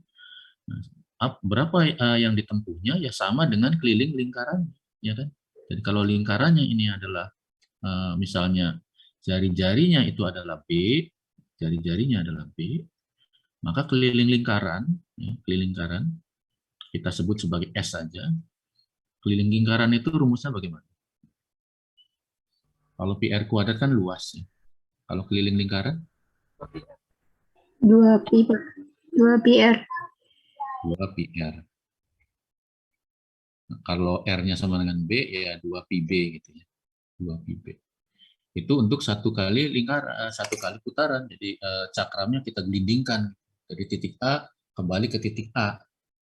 Speaker 1: berapa yang ditempuhnya ya sama dengan keliling lingkaran, ya kan? Jadi kalau lingkarannya ini adalah misalnya jari-jarinya itu adalah B, maka keliling lingkaran, kita sebut sebagai S saja. Keliling lingkaran itu rumusnya bagaimana? Kalau PR kuadrat kan luas ya. Kalau keliling lingkaran?
Speaker 2: 2pi, 2pr.
Speaker 1: 2pr. Nah, kalau R-nya sama dengan B, ya 2pb gitu ya. 2pb. Itu untuk satu kali lingkaran, satu kali putaran. Jadi cakramnya kita gelindingkan dari titik A kembali ke titik A.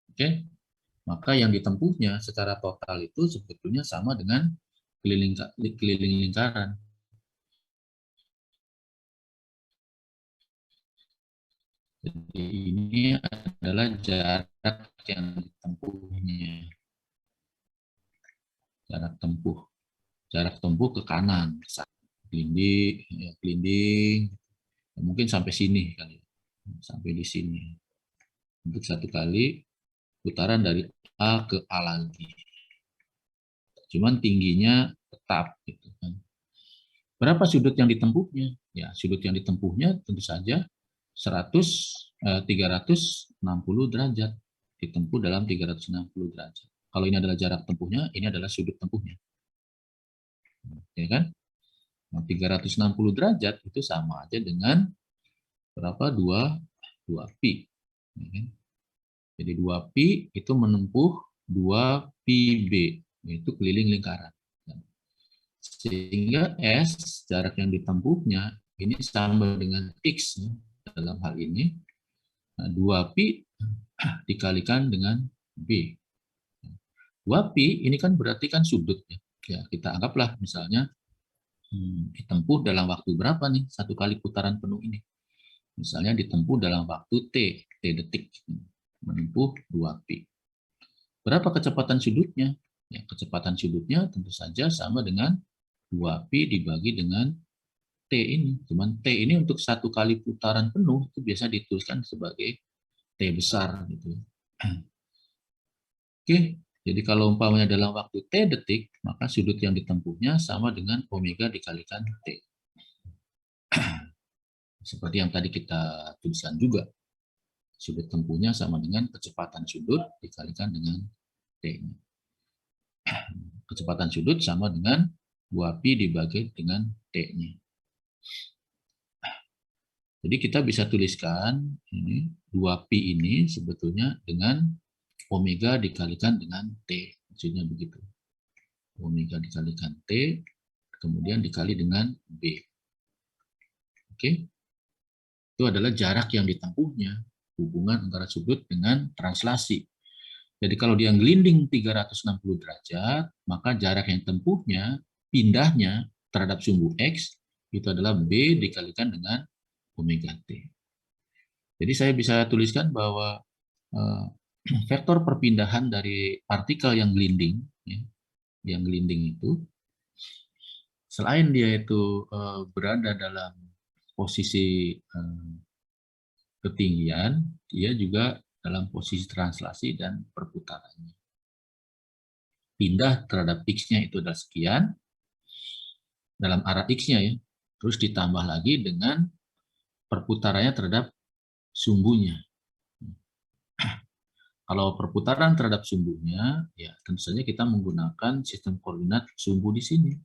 Speaker 1: Oke? Maka yang ditempuhnya secara total itu sebetulnya sama dengan keliling lingkaran. Jadi ini adalah jarak yang ditempuhnya. Jarak tempuh ke kanan. Gelinding, mungkin sampai sini kali. Sampai di sini. Untuk satu kali putaran dari A ke A lagi. Cuman tingginya tetap gitu kan. Berapa sudut yang ditempuhnya? Ya, sudut yang ditempuhnya tentu saja 360 derajat. Ditempuh dalam 360 derajat. Kalau ini adalah jarak tempuhnya, ini adalah sudut tempuhnya. Ya kan? Nah, 360 derajat itu sama aja dengan berapa? 2pi. Ya kan? Jadi 2pi itu menempuh 2pb, yaitu keliling lingkaran. Sehingga S, jarak yang ditempuhnya, ini sama dengan X ya, dalam hal ini. Nah, 2pi dikalikan dengan B. 2pi ini kan berarti kan sudut. Ya, kita anggaplah misalnya ditempuh dalam waktu berapa nih satu kali putaran penuh ini. Misalnya ditempuh dalam waktu T detik, menempuh 2pi. Berapa kecepatan sudutnya? Ya, kecepatan sudutnya tentu saja sama dengan 2pi dibagi dengan T ini. Cuman T ini untuk satu kali putaran penuh itu biasa dituliskan sebagai T besar gitu. Oke, jadi kalau umpamanya dalam waktu T detik, maka sudut yang ditempuhnya sama dengan omega dikalikan T. Seperti yang tadi kita tuliskan juga. Sudut tempuhnya sama dengan kecepatan sudut dikalikan dengan T. Kecepatan sudut sama dengan 2pi dibagi dengan T-nya. Jadi kita bisa tuliskan ini 2pi ini sebetulnya dengan omega dikalikan dengan T. Maksudnya begitu. Omega dikalikan T, kemudian dikali dengan B. Oke? Itu adalah jarak yang ditempuhnya, hubungan antara sudut dengan translasi. Jadi kalau dia gelinding 360 derajat, maka jarak yang tempuhnya, pindahnya terhadap sumbu X, itu adalah B dikalikan dengan omega T. Jadi saya bisa tuliskan bahwa vektor perpindahan dari partikel yang gelinding, ya, yang gelinding itu, selain dia itu berada dalam posisi ketinggian, dia juga dalam posisi translasi dan perputarannya. Pindah terhadap X-nya itu adalah sekian, dalam arah X-nya ya, terus ditambah lagi dengan perputarannya terhadap sumbunya. Kalau perputaran terhadap sumbunya, ya tentu saja kita menggunakan sistem koordinat sumbu di sini.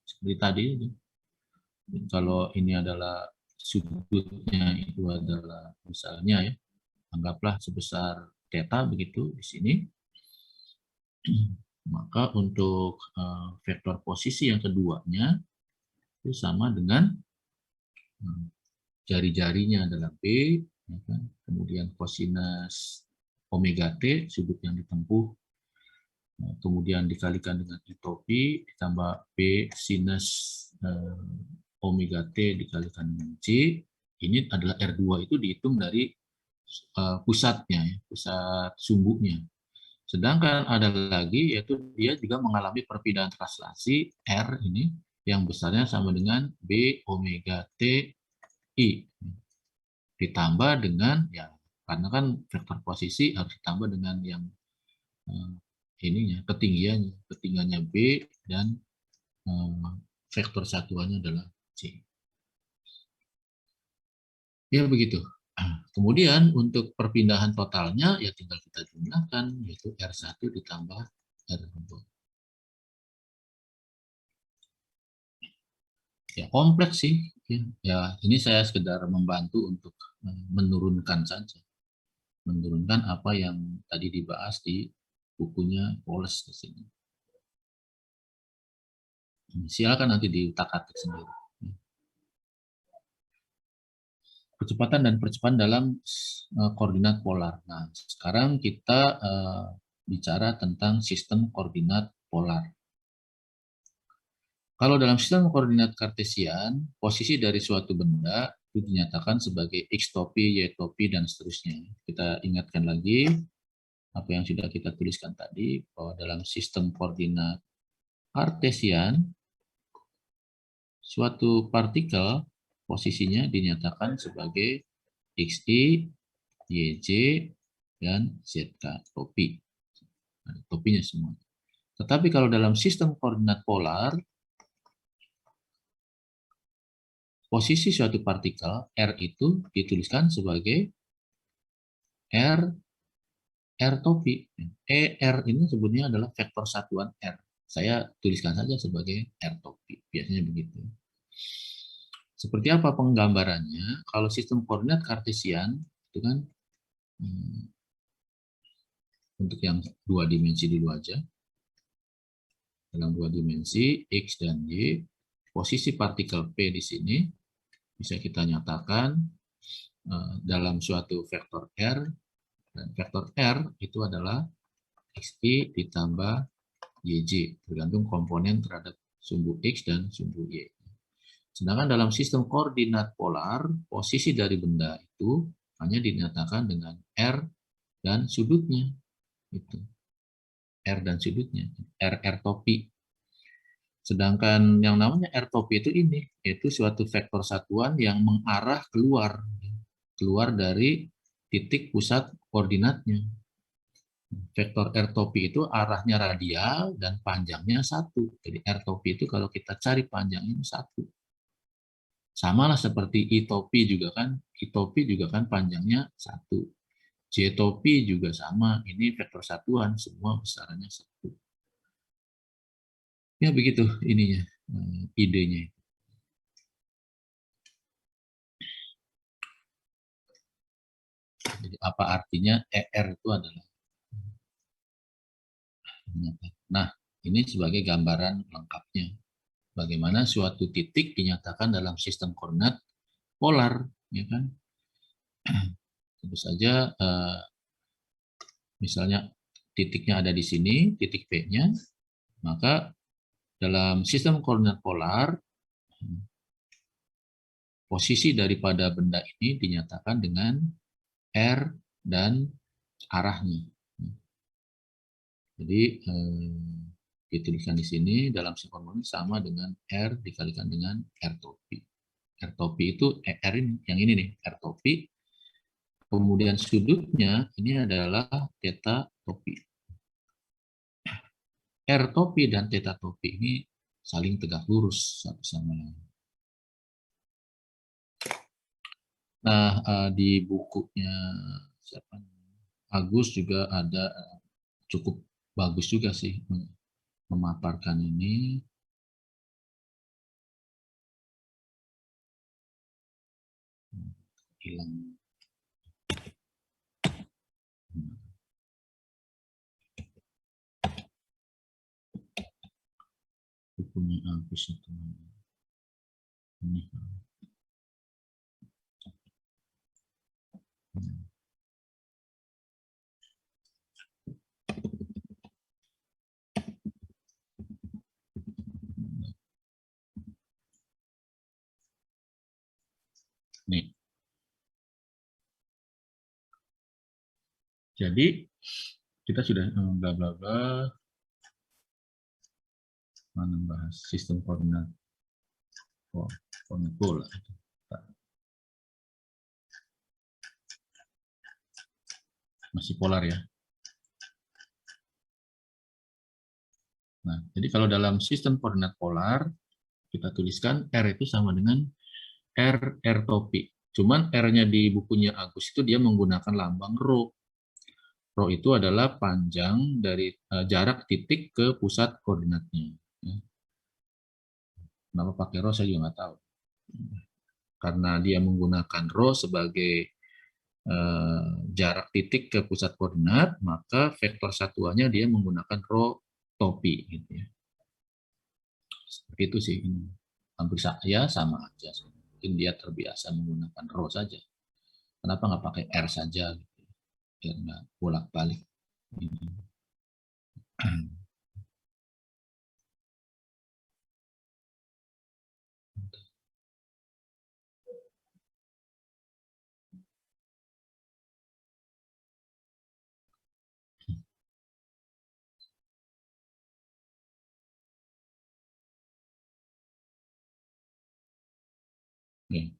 Speaker 1: Seperti tadi. Kalau ini adalah sudutnya itu adalah misalnya ya, anggaplah sebesar theta begitu di sini. Maka untuk vektor posisi yang keduanya itu sama dengan jari-jarinya adalah B, ya kan? Kemudian kosinus omega T, sudut yang ditempuh, kemudian dikalikan dengan entropi, ditambah B sinus omega T dikalikan dengan C, ini adalah R2 itu dihitung dari pusatnya, pusat sumbunya. Sedangkan ada lagi, yaitu dia juga mengalami perpindahan translasi R ini, yang besarnya sama dengan B omega T I. Ditambah dengan, ya karena kan vektor posisi harus ditambah dengan yang ininya, ketinggiannya B, dan vektor satuannya adalah C. Ya begitu. Kemudian untuk perpindahan totalnya ya tinggal kita jumlahkan, yaitu R1 ditambah R2. Ya kompleks sih. Ya ini saya sekedar membantu untuk menurunkan saja. Menurunkan apa yang tadi dibahas di bukunya Poles di sini. Silakan nanti diutak-atik sendiri. Kecepatan dan percepatan dalam koordinat polar. Nah, sekarang kita bicara tentang sistem koordinat polar. Kalau dalam sistem koordinat kartesian, posisi dari suatu benda itu dinyatakan sebagai X topi, Y topi, dan seterusnya. Kita ingatkan lagi apa yang sudah kita tuliskan tadi, bahwa dalam sistem koordinat kartesian, suatu partikel posisinya dinyatakan sebagai XY, YJ, dan ZK, topi. Nah, topinya semua. Tetapi kalau dalam sistem koordinat polar, posisi suatu partikel R itu dituliskan sebagai R topi. R ini sebetulnya adalah vektor satuan R. Saya tuliskan saja sebagai R topi. Biasanya begitu. Seperti apa penggambarannya? Kalau sistem koordinat kartesian itu kan untuk yang dua dimensi dulu aja. Dalam dua dimensi X dan Y, posisi partikel P di sini bisa kita nyatakan dalam suatu vektor R, dan vektor R itu adalah XY ditambah YJ, tergantung komponen terhadap sumbu X dan sumbu Y. Sedangkan dalam sistem koordinat polar, posisi dari benda itu hanya dinyatakan dengan R dan sudutnya. Itu. R dan sudutnya. R topi. Sedangkan yang namanya R topi itu ini, yaitu suatu vektor satuan yang mengarah keluar dari titik pusat koordinatnya. Vektor R topi itu arahnya radial dan panjangnya 1. Jadi R topi itu kalau kita cari panjangnya 1. Sama lah seperti I topi juga kan. I topi juga kan panjangnya 1. J topi juga sama. Ini vektor satuan, semua besarannya 1. Ya begitu ininya, idenya. Jadi apa artinya ER itu adalah. Nah, ini sebagai gambaran lengkapnya. Bagaimana suatu titik dinyatakan dalam sistem koordinat polar, ya kan? Tentu saja, misalnya titiknya ada di sini, titik P-nya, maka dalam sistem koordinat polar, posisi daripada benda ini dinyatakan dengan R dan arahnya. Jadi dituliskan di sini dalam sinkronis sama dengan R dikalikan dengan R topi. R topi itu R ini, yang ini nih, R topi. Kemudian sudutnya ini adalah theta topi. R topi dan theta topi ini saling tegak lurus satu sama lain. Nah, di bukunya siapa? Agus juga ada cukup bagus juga sih memaparkan ini. Hilang. Bukunya Agus itu. Ini. Nih. Jadi kita sudah bla bla bla membahas sistem koordinat bola. Masih polar ya. Nah, jadi kalau dalam sistem koordinat polar kita tuliskan R itu sama dengan R topi. Cuman R-nya di bukunya Agus itu dia menggunakan lambang rho. Rho itu adalah panjang dari jarak titik ke pusat koordinatnya. Kenapa pakai rho saya juga nggak tahu. Karena dia menggunakan rho sebagai jarak titik ke pusat koordinat, maka vektor satuannya dia menggunakan rho topi. Gitu ya. Seperti itu sih. Hampir ya sama aja. Mungkin dia terbiasa menggunakan rho saja. Kenapa nggak pakai R saja? Gitu. Biar nggak bolak-balik. Oke.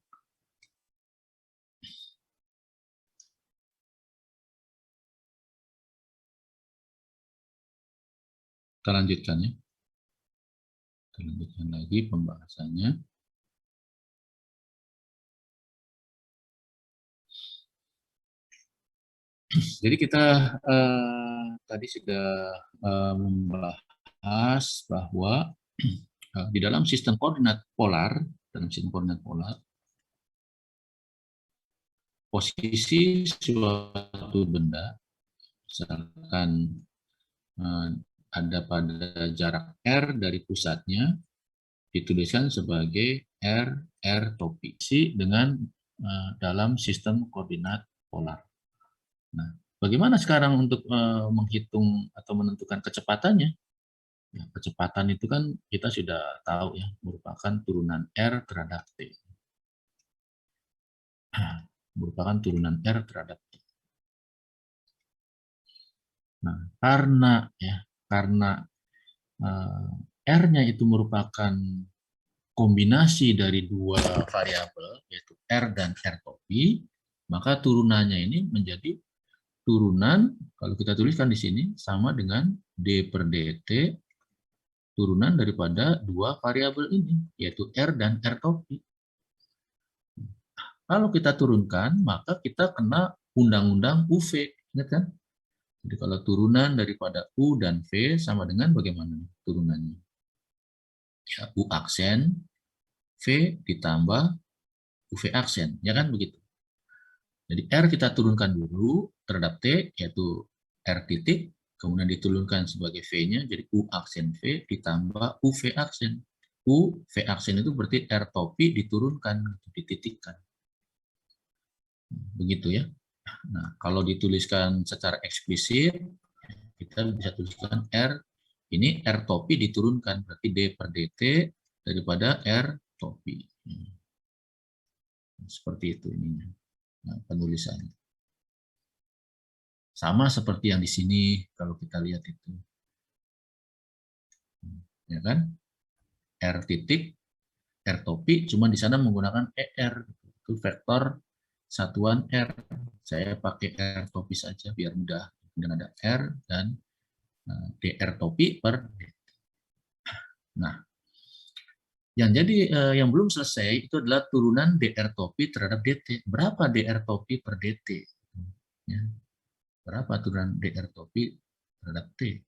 Speaker 1: Kita lanjutkan ya. Kita lanjutkan lagi pembahasannya. Jadi kita tadi sudah membahas bahwa di dalam sistem koordinat polar, posisi suatu benda, misalkan ada pada jarak R dari pusatnya, dituliskan sebagai R topi dengan dalam sistem koordinat polar. Nah, bagaimana sekarang untuk menghitung atau menentukan kecepatannya? Ya, kecepatan itu kan kita sudah tahu ya, merupakan turunan R terhadap T. Merupakan turunan R terhadap T. Nah, karena R-nya itu merupakan kombinasi dari dua variabel, yaitu R dan R topi, maka turunannya ini menjadi turunan, kalau kita tuliskan di sini, sama dengan D per DT, turunan daripada dua variabel ini, yaitu R dan R topi. Kalau kita turunkan, maka kita kena undang-undang UV. Ingat kan? Jadi kalau turunan daripada U dan V sama dengan bagaimana turunannya? Ya, U aksen, V ditambah UV aksen. Ya kan begitu? Jadi R kita turunkan dulu terhadap T, yaitu R titik, kemudian diturunkan sebagai V-nya, jadi U aksen V ditambah UV aksen. U, V aksen itu berarti R topi diturunkan, dititikkan. Begitu ya. Nah, kalau dituliskan secara eksplisit, kita bisa tuliskan R, ini R topi diturunkan, berarti D per DT daripada R topi. Seperti itu ininya, penulisannya. Sama seperti yang di sini, kalau kita lihat itu. Ya kan? R titik, R topi, cuma di sana menggunakan ER. Itu vektor satuan R. Saya pakai R topi saja biar mudah. Kemudian ada R dan DR topi per DT. Nah, yang belum selesai itu adalah turunan DR topi terhadap DT. Berapa DR topi per DT? Ya. Berapa turunan DR topi terhadap T?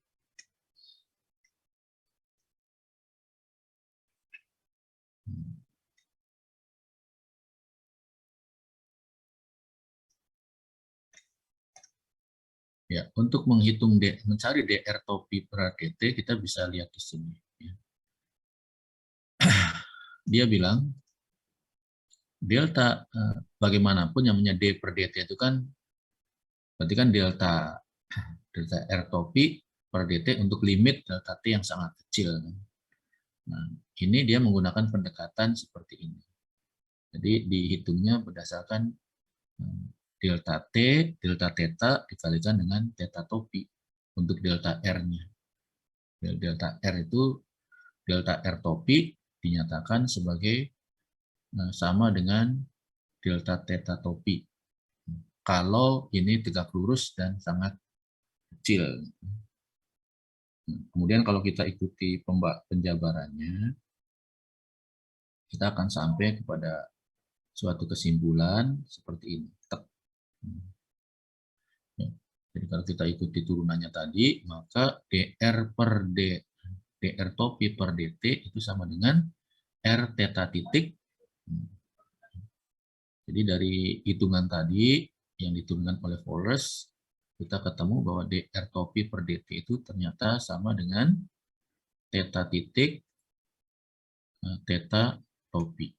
Speaker 1: Ya, untuk mencari DR topi per DT, kita bisa lihat di sini. Dia bilang, delta bagaimanapun yang namanya D per DT itu kan, berarti kan delta R topi per DT untuk limit delta T yang sangat kecil. Nah, ini dia menggunakan pendekatan seperti ini. Jadi dihitungnya berdasarkan delta T, delta theta dikalikan dengan theta topi untuk delta R-nya. Delta R itu, delta R topi dinyatakan sebagai sama dengan delta theta topi. Kalau ini tegak lurus dan sangat kecil. Kemudian kalau kita ikuti penjabarannya, kita akan sampai kepada suatu kesimpulan seperti ini. Jadi kalau kita ikuti turunannya tadi, maka DR topi per DT itu sama dengan R theta titik. Jadi dari hitungan tadi yang diturunkan oleh Fowlers, kita ketemu bahwa DR topi per DT itu ternyata sama dengan theta titik theta topi.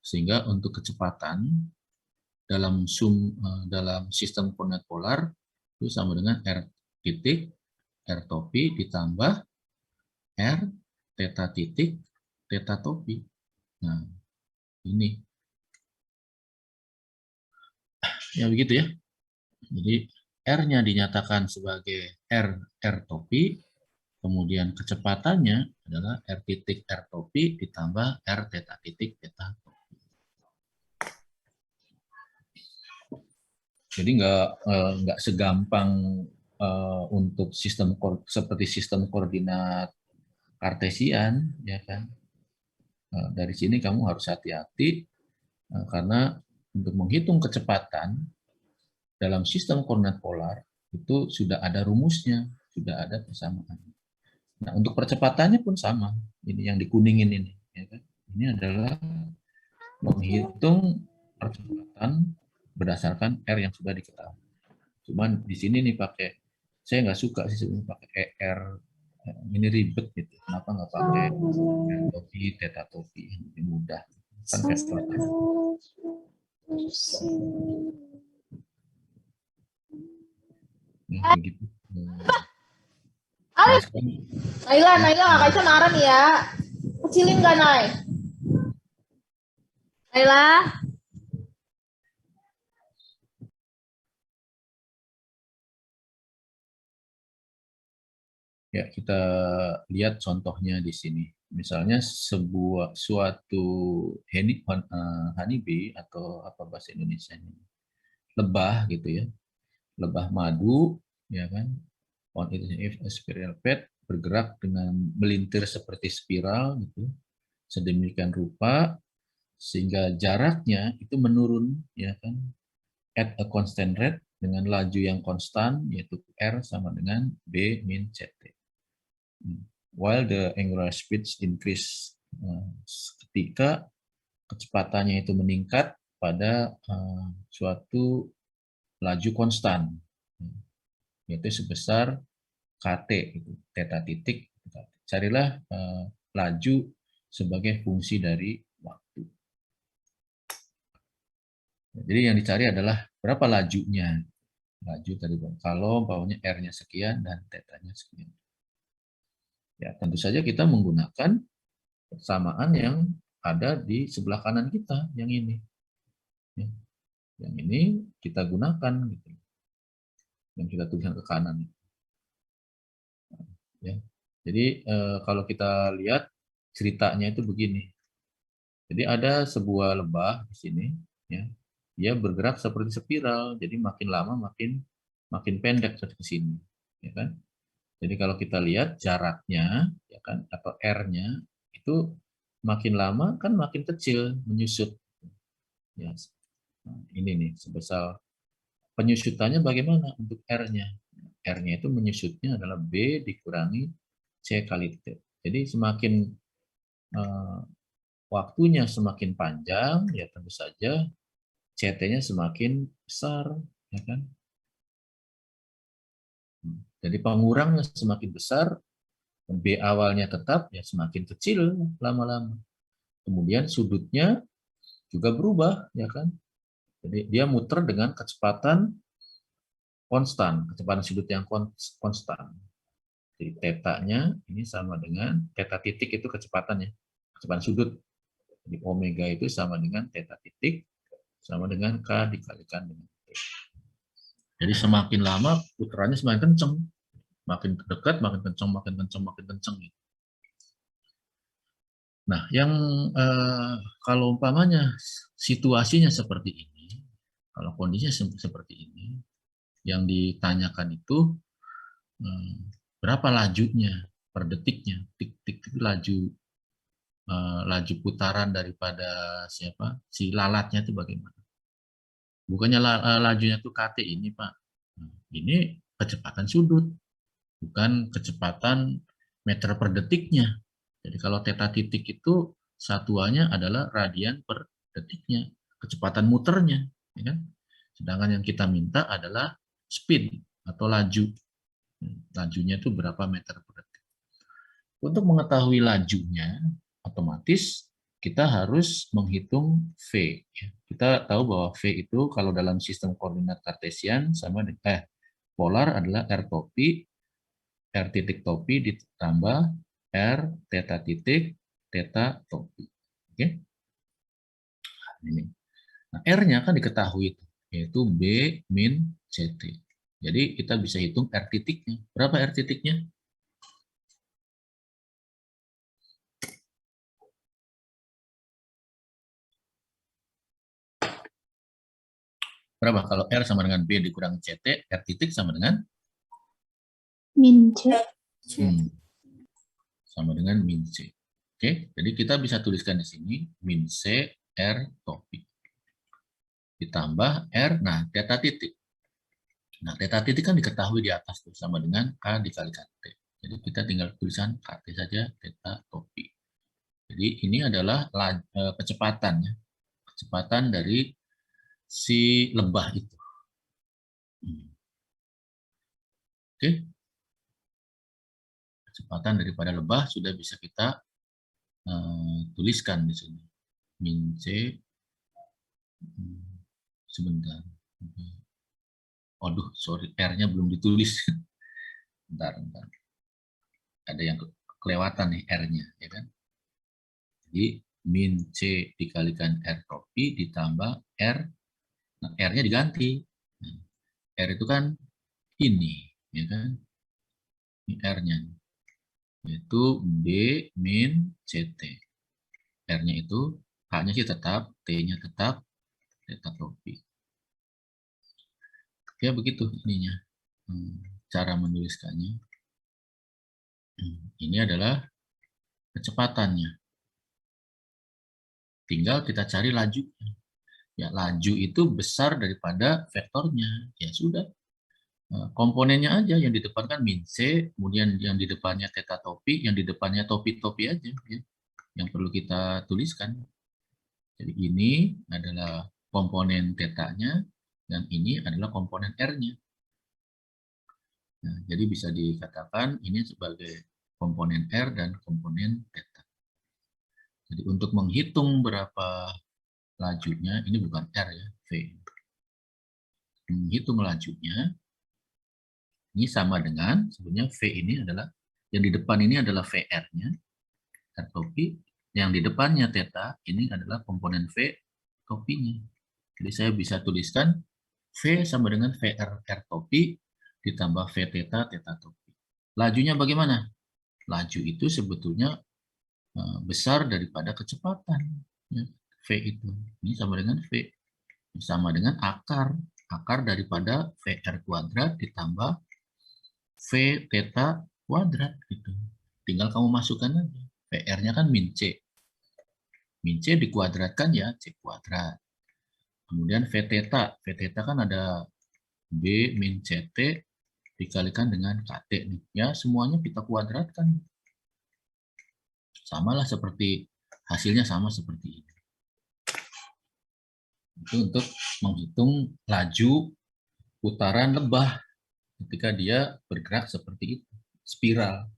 Speaker 1: Sehingga untuk kecepatan dalam sistem koordinat polar itu sama dengan R titik R topi ditambah R theta titik theta topi. Nah, ini ya begitu ya. Jadi R-nya dinyatakan sebagai R topi, kemudian kecepatannya adalah R titik R topi ditambah R theta titik theta topi. Jadi nggak segampang untuk seperti sistem koordinat kartesian, ya kan? Dari sini kamu harus hati-hati karena untuk menghitung kecepatan dalam sistem koordinat polar itu sudah ada rumusnya, sudah ada persamaan. Nah, untuk percepatannya pun sama. Ini yang dikuningin ini, ya kan? Ini adalah menghitung percepatan berdasarkan R yang sudah diketahui. Cuman di sini nih saya nggak suka sih sebenarnya pakai ER, ini ribet gitu. Kenapa nggak pakai R topi, theta topi, lebih mudah. Kan vektor. Ya, begitu. jelaskan.
Speaker 3: Naila,
Speaker 1: Ya,
Speaker 3: Kak Kaisa marah nih ya. Kecilin gak, Nay? Naila?
Speaker 1: ya, kita lihat contohnya di sini. Misalnya suatu honeybee atau apa bahasa Indonesia ini, lebah gitu ya, lebah madu, ya kan? On it if a spiral path, bergerak dengan melintir seperti spiral gitu, sedemikian rupa sehingga jaraknya itu menurun, ya kan? At a constant rate, dengan laju yang konstan, yaitu R sama dengan B min CT. While the angular speed increase, ketika kecepatannya itu meningkat pada suatu laju konstan, yaitu sebesar KT, itu theta titik. Carilah laju sebagai fungsi dari waktu. Jadi yang dicari adalah berapa lajunya. Laju tadi kalau umpamanya R-nya sekian dan θ-nya sekian. Ya, tentu saja kita menggunakan persamaan yang ada di sebelah kanan kita, yang ini. Ya, yang ini kita gunakan, gitu. Yang kita tuliskan ke kanan. Ya. Jadi kalau kita lihat ceritanya itu begini. Jadi ada sebuah lebah di sini, ya. Dia bergerak seperti spiral, jadi makin lama makin pendek ke sini, ya kan? Jadi kalau kita lihat jaraknya, ya kan, atau R-nya itu makin lama kan makin kecil, menyusut. Ya. Nah, ini nih sebesar penyusutannya bagaimana untuk R-nya? R-nya itu menyusutnya adalah B dikurangi C kali T. Jadi semakin waktunya semakin panjang, ya tentu saja CT-nya semakin besar, ya kan? Jadi pengurangnya semakin besar, B awalnya tetap, ya semakin kecil lama-lama. Kemudian sudutnya juga berubah, ya kan? Jadi dia muter dengan kecepatan konstan, kecepatan sudut yang konstan. Jadi tetanya ini sama dengan teta titik, itu kecepatannya, kecepatan sudut. Jadi omega itu sama dengan teta titik sama dengan K dikalikan dengan T. Jadi semakin lama putarannya semakin kenceng, makin dekat makin kenceng, makin kenceng, makin kenceng. Nah, yang kalau umpamanya situasinya seperti ini, kalau kondisinya seperti ini, yang ditanyakan itu berapa lajunya per detiknya, tik-tik laju laju putaran daripada si lalatnya itu bagaimana? Bukannya lajunya itu KT ini, Pak. Ini kecepatan sudut, bukan kecepatan meter per detiknya. Jadi kalau theta titik itu satuannya adalah radian per detiknya, kecepatan muternya, ya kan? Sedangkan yang kita minta adalah speed atau laju. Lajunya itu berapa meter per detik. Untuk mengetahui lajunya, otomatis kita harus menghitung V. Kita tahu bahwa V itu kalau dalam sistem koordinat kartesian sama dengan polar adalah R topi, R titik topi ditambah R theta titik theta topi. Oke. Ini. Nah, R-nya kan diketahui yaitu B min CT. Jadi kita bisa hitung R titiknya. Berapa R titiknya? Berapa? Kalau R sama dengan B dikurang CT, R titik sama dengan?
Speaker 2: Min C.
Speaker 1: Sama dengan min C. Oke, jadi kita bisa tuliskan di sini min C R topi. Ditambah R, nah theta titik. Nah, theta titik kan diketahui di atas tuh, sama dengan K dikalikan T. Jadi kita tinggal tulisan KT saja, theta topi. Jadi ini adalah kecepatannya, kecepatan dari si lebah itu. Oke, kecepatan daripada lebah sudah bisa kita tuliskan di sini. Min C, sebentar. Waduh, sorry, R-nya belum ditulis. Bentar. ada yang kelewatan nih R-nya, ya kan? Jadi min C dikalikan R topi ditambah R, nah R-nya diganti. Nah, R itu kan ini, ya kan? Ini R-nya, yaitu B min CT. R-nya itu, H-nya sih tetap, T-nya tetap, theta topi. Ya begitu ininya, cara menuliskannya. Ini adalah kecepatannya. Tinggal kita cari lajunya. Ya, laju itu besar daripada vektornya. Ya sudah. Komponennya aja yang di depan kan min C, kemudian yang di depannya theta topi, yang di depannya topi-topi aja ya, yang perlu kita tuliskan. Jadi ini adalah komponen theta-nya dan ini adalah komponen R-nya. Nah, jadi bisa dikatakan ini sebagai komponen R dan komponen theta. Jadi untuk menghitung berapa lajunya, ini bukan R ya, V. Menghitung lajunya, ini sama dengan, sebenarnya V ini adalah, yang di depan ini adalah VR-nya, R topi, yang di depannya theta, ini adalah komponen V topinya. Jadi saya bisa tuliskan V sama dengan VR R topi, ditambah V theta, theta topi. Lajunya bagaimana? Laju itu sebetulnya besar daripada kecepatan. Ya, V itu. Ini sama dengan V. Sama dengan akar. Akar daripada VR kuadrat ditambah V theta kuadrat. Gitu. Tinggal kamu masukkan aja. VR-nya kan min C. Min C dikuadratkan ya, C kuadrat. Kemudian V theta. V theta kan ada B min CT dikalikan dengan KT. Nih. Ya, semuanya kita kuadratkan. Samalah seperti, hasilnya sama seperti ini. Itu untuk menghitung laju putaran lebah ketika dia bergerak seperti itu, spiral.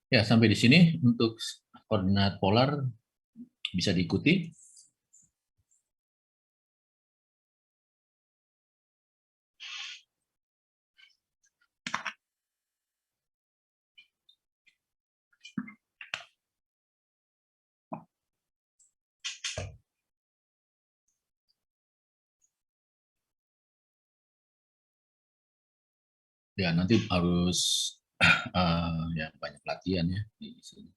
Speaker 1: Ya, sampai di sini untuk koordinat polar bisa diikuti. Ya, nanti harus ya banyak latihan ya di sini.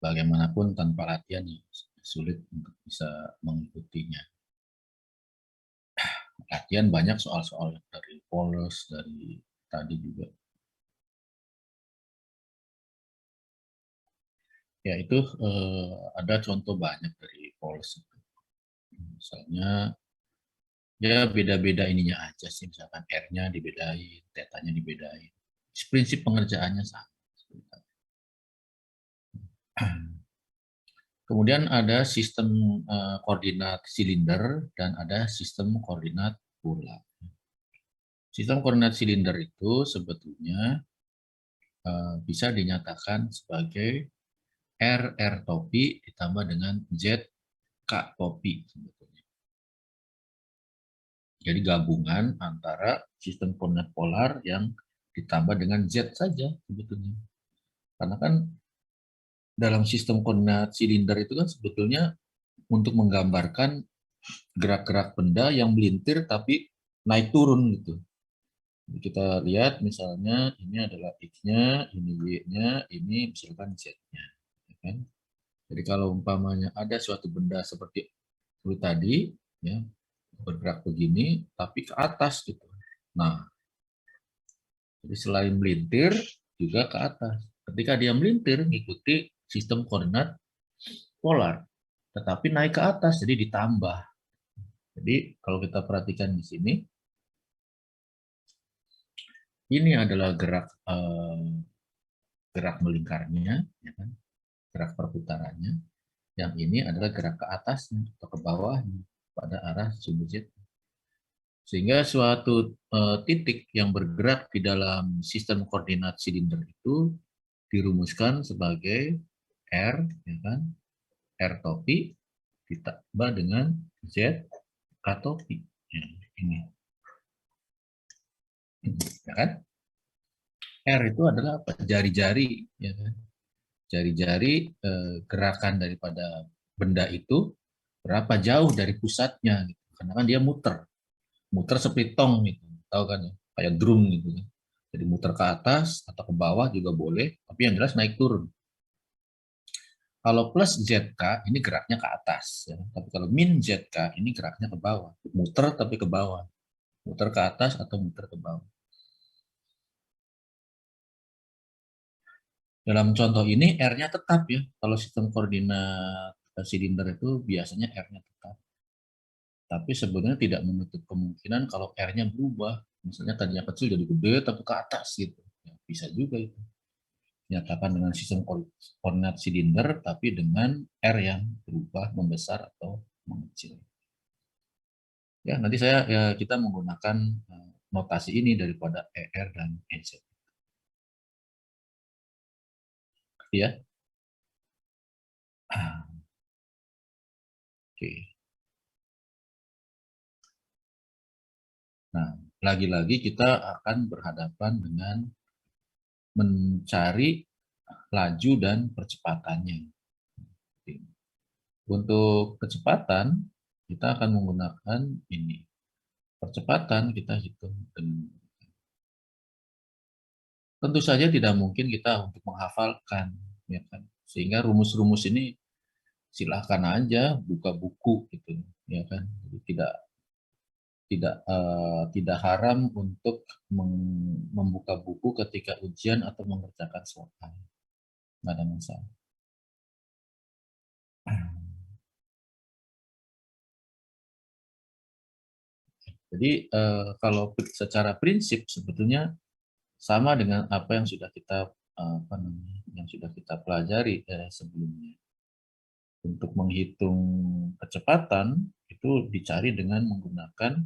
Speaker 1: Bagaimanapun tanpa latihan ya sulit untuk bisa mengikutinya. Latihan banyak soal-soal dari polos, dari tadi juga. Ya itu ada contoh banyak dari polos. Misalnya ya beda-beda ininya aja sih, misalkan R-nya dibedain, theta-nya dibedain. Prinsip pengerjaannya sama. Kemudian ada sistem koordinat silinder dan ada sistem koordinat bulat. Sistem koordinat silinder itu sebetulnya bisa dinyatakan sebagai R topi ditambah dengan Z K topi sebetulnya. Jadi gabungan antara sistem koordinat polar yang ditambah dengan Z saja sebetulnya. Karena kan dalam sistem koordinat silinder itu kan sebetulnya untuk menggambarkan gerak-gerak benda yang melintir tapi naik turun gitu. Jadi kita lihat misalnya ini adalah X-nya, ini Y-nya, ini misalkan Z-nya. Ya kan? Jadi kalau umpamanya ada suatu benda seperti tadi, ya, bergerak begini, tapi ke atas gitu. Nah, jadi selain melintir, juga ke atas. Ketika dia melintir, mengikuti sistem koordinat polar, tetapi naik ke atas, jadi ditambah. Jadi kalau kita perhatikan di sini, ini adalah gerak melingkarnya, ya kan? Gerak perputarannya. Yang ini adalah gerak ke atasnya atau ke bawahnya pada arah sumbu Z. Sehingga suatu titik yang bergerak di dalam sistem koordinat silinder itu dirumuskan sebagai R, ya kan? R topi ditambah dengan Z K topi. Ya, ini. Ya kan? R itu adalah apa? Jari-jari, ya kan? Jari-jari gerakan daripada benda itu berapa jauh dari pusatnya, gitu. Karena kan dia muter seperti tong, gitu. Tahu kan ya? Kayak drum gitu kan. Jadi muter ke atas atau ke bawah juga boleh, tapi yang jelas naik turun. Kalau plus ZK ini geraknya ke atas, ya. Tapi kalau min ZK ini geraknya ke bawah, muter tapi ke bawah, muter ke atas atau muter ke bawah. Dalam contoh ini R-nya tetap ya. Kalau sistem koordinat silinder itu biasanya R-nya tetap. Tapi sebenarnya tidak menutup kemungkinan kalau R-nya berubah. Misalnya tadinya kecil jadi gede tapi ke atas gitu. Ya, bisa juga itu. Nyatakan dengan sistem koordinat silinder tapi dengan R yang berubah membesar atau mengecil. Ya, nanti kita menggunakan notasi ini daripada ER dan EZ. Ya. Oke. Nah, lagi-lagi kita akan berhadapan dengan mencari laju dan percepatannya. Untuk kecepatan, kita akan menggunakan ini. Percepatan kita hitung. Tentu saja tidak mungkin kita untuk menghafalkan, ya kan? Sehingga rumus-rumus ini silahkan aja buka buku gitu, ya kan? Jadi tidak haram untuk membuka buku ketika ujian atau mengerjakan soal, nggak ada masalah. Jadi kalau secara prinsip sebetulnya sama dengan apa yang sudah kita pelajari sebelumnya. Untuk menghitung kecepatan itu dicari dengan menggunakan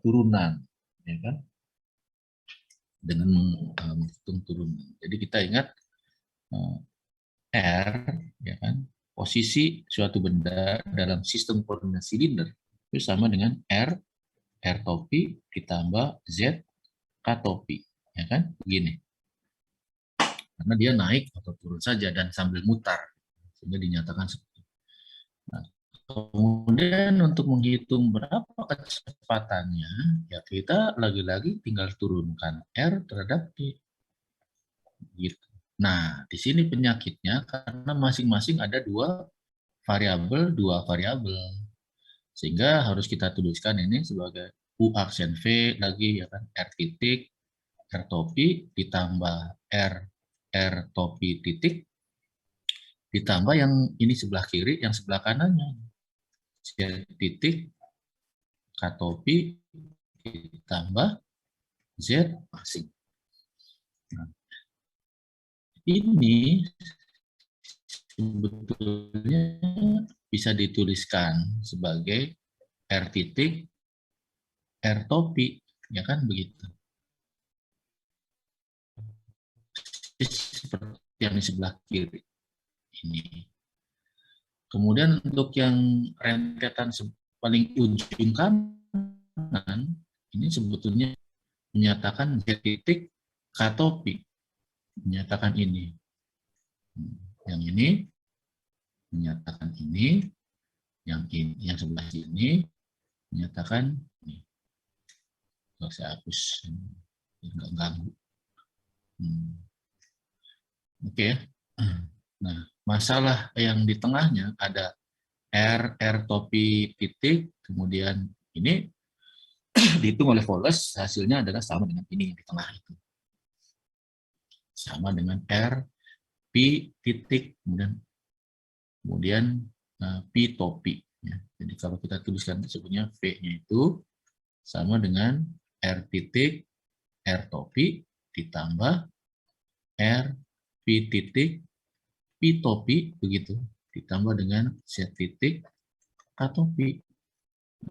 Speaker 1: turunan, ya kan? Dengan menghitung turunan. Jadi kita ingat R, ya kan? Posisi suatu benda dalam sistem koordinat silinder itu sama dengan R topi ditambah Z K topi, ya kan? Begini. Karena dia naik atau turun saja dan sambil mutar, sehingga dinyatakan seperti itu. Nah, kemudian untuk menghitung berapa kecepatannya, ya kita lagi-lagi tinggal turunkan R terhadap T. Gitu. Nah, di sini penyakitnya karena masing-masing ada dua variabel. Sehingga harus kita tuliskan ini sebagai U aksen V lagi, ya kan, R titik, R topi, ditambah R topi titik, ditambah yang ini sebelah kiri, yang sebelah kanannya. Z titik, K topi, ditambah Z masing. Nah, ini sebetulnya bisa dituliskan sebagai R titik, R topi, ya kan begitu. Seperti yang di sebelah kiri ini. Kemudian untuk yang rentetan paling ujung kanan, ini sebetulnya menyatakan Z titik K topi, menyatakan ini. Yang ini menyatakan ini, yang sebelah sini menyatakan ini. Kalau saya hapus, nggak ganggu. Oke. Nah, masalah yang di tengahnya ada R topi titik, kemudian ini dihitung oleh Wallace, hasilnya adalah sama dengan ini di tengah itu. Sama dengan R, P titik, kemudian P topi. Ya. Jadi kalau kita tuliskan sebutnya V-nya itu sama dengan R titik, R topi, ditambah R, P titik, P topi, begitu. Ditambah dengan Z titik, K topi.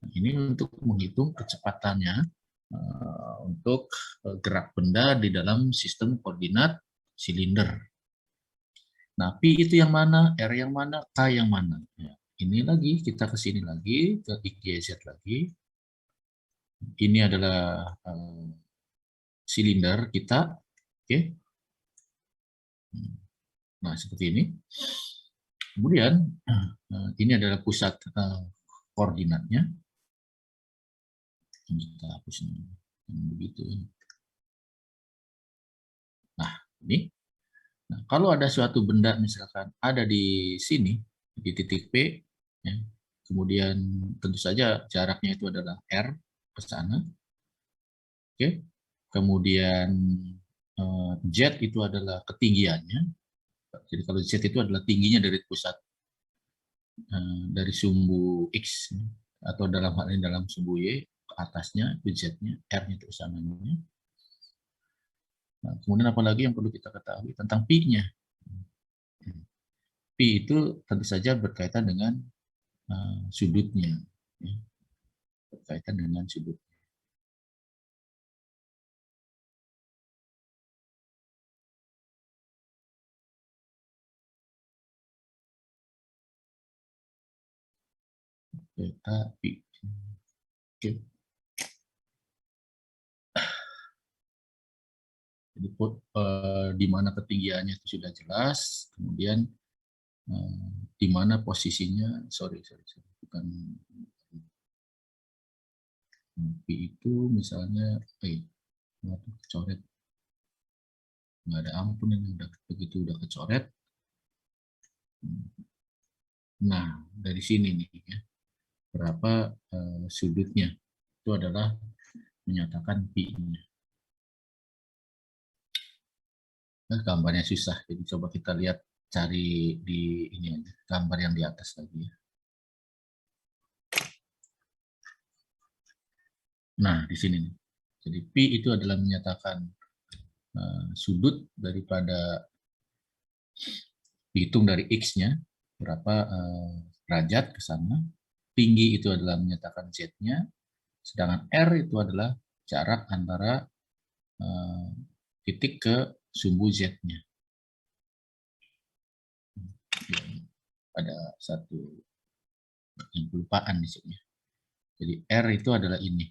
Speaker 1: Ini untuk menghitung kecepatannya untuk gerak benda di dalam sistem koordinat silinder. Nah, P itu yang mana, R yang mana, K yang mana. Ya, ini lagi, kita ke sini lagi, ke XYZ lagi. Ini adalah silinder kita. Oke. Nah, seperti ini. Kemudian, ini adalah pusat koordinatnya. Kita hapus ini. Begitu. Nah, ini. Nah, kalau ada suatu benda misalkan ada di sini, di titik P, ya, kemudian tentu saja jaraknya itu adalah R ke sana. Oke. Kemudian Z itu adalah ketinggiannya. Jadi kalau Z itu adalah tingginya dari pusat, dari sumbu X, atau dalam hal ini dalam sumbu Y, ke atasnya itu Z-nya, R-nya itu sananya. Nah, kemudian apalagi yang perlu kita ketahui tentang P-nya. P itu tentu saja berkaitan dengan sudutnya. Ya. Berkaitan dengan sudut. Theta P. Oke. Jadi di mana ketinggiannya itu sudah jelas, kemudian di mana posisinya, sorry, bukan P itu misalnya, kecoret, nggak ada ampun ini begitu udah kecoret. Nah, dari sini nih ya, berapa sudutnya itu adalah menyatakan P-nya. Nah, gambarnya susah, jadi coba kita lihat, cari di ini aja, gambar yang di atas lagi ya. Nah, di sini nih. Jadi P itu adalah menyatakan sudut daripada dihitung dari X-nya, berapa derajat ke sana. Tinggi itu adalah menyatakan Z-nya, sedangkan R itu adalah jarak antara titik ke sumbu Z-nya. Ada satu yang kelupaan di sini. Jadi R itu adalah ini,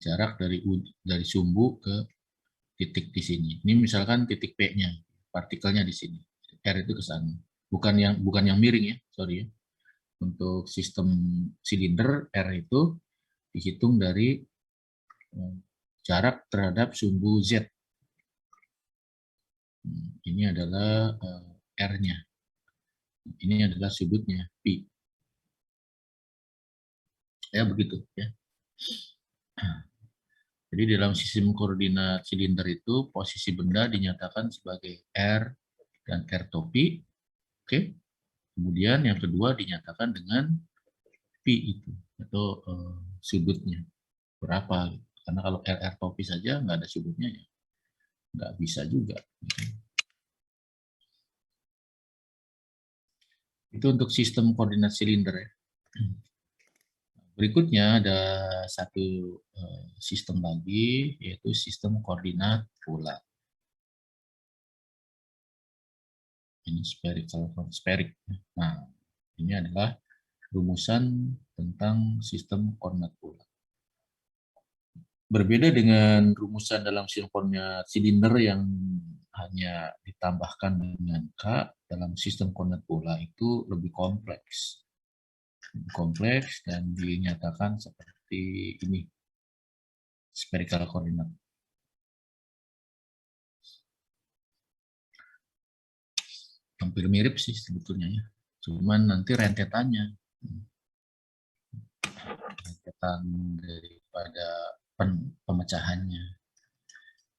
Speaker 1: jarak dari sumbu ke titik di sini. Ini misalkan titik P-nya, partikelnya di sini. R itu ke sana. Bukan yang miring ya, sorry ya. Untuk sistem silinder, R itu dihitung dari jarak terhadap sumbu Z. Ini adalah R-nya. Ini adalah sudutnya, P. Ya, begitu ya. Jadi dalam sistem koordinat silinder itu, posisi benda dinyatakan sebagai R dan R topi. Oke. Kemudian yang kedua dinyatakan dengan P itu, atau sudutnya. Berapa? Karena kalau R topi saja nggak ada sudutnya, ya nggak bisa juga. Itu untuk sistem koordinat silinder ya. Berikutnya ada satu sistem lagi, yaitu sistem koordinat pola. Ini spheric. Nah, ini adalah rumusan tentang sistem koordinat pola. Berbeda dengan rumusan dalam sistem koordinat silinder yang hanya ditambahkan dengan K, dalam sistem koordinat pola itu lebih kompleks. Dan dinyatakan seperti ini, spherical koordinat. Hampir mirip sih sebetulnya ya, cuman nanti rentetan daripada pemecahannya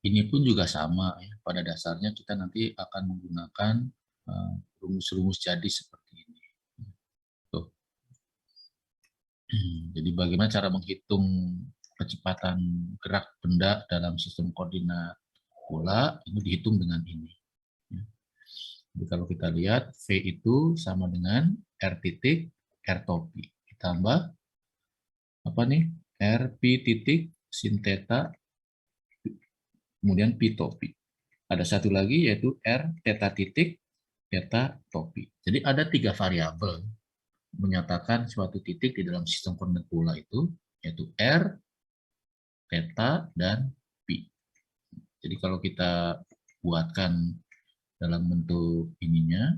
Speaker 1: ini pun juga sama ya. Pada dasarnya kita nanti akan menggunakan rumus-rumus jadi seperti ini. Tuh. Jadi bagaimana cara menghitung kecepatan gerak benda dalam sistem koordinat pola, ini dihitung dengan ini. Jadi kalau kita lihat, V itu sama dengan R titik R topi. Ditambah apa nih? R P titik sin theta, kemudian pi topi. Ada satu lagi yaitu R theta titik, theta topi. Jadi ada 3 variabel menyatakan suatu titik di dalam sistem koordinat pola itu, yaitu R, theta, dan pi. Jadi kalau kita buatkan dalam bentuk ininya,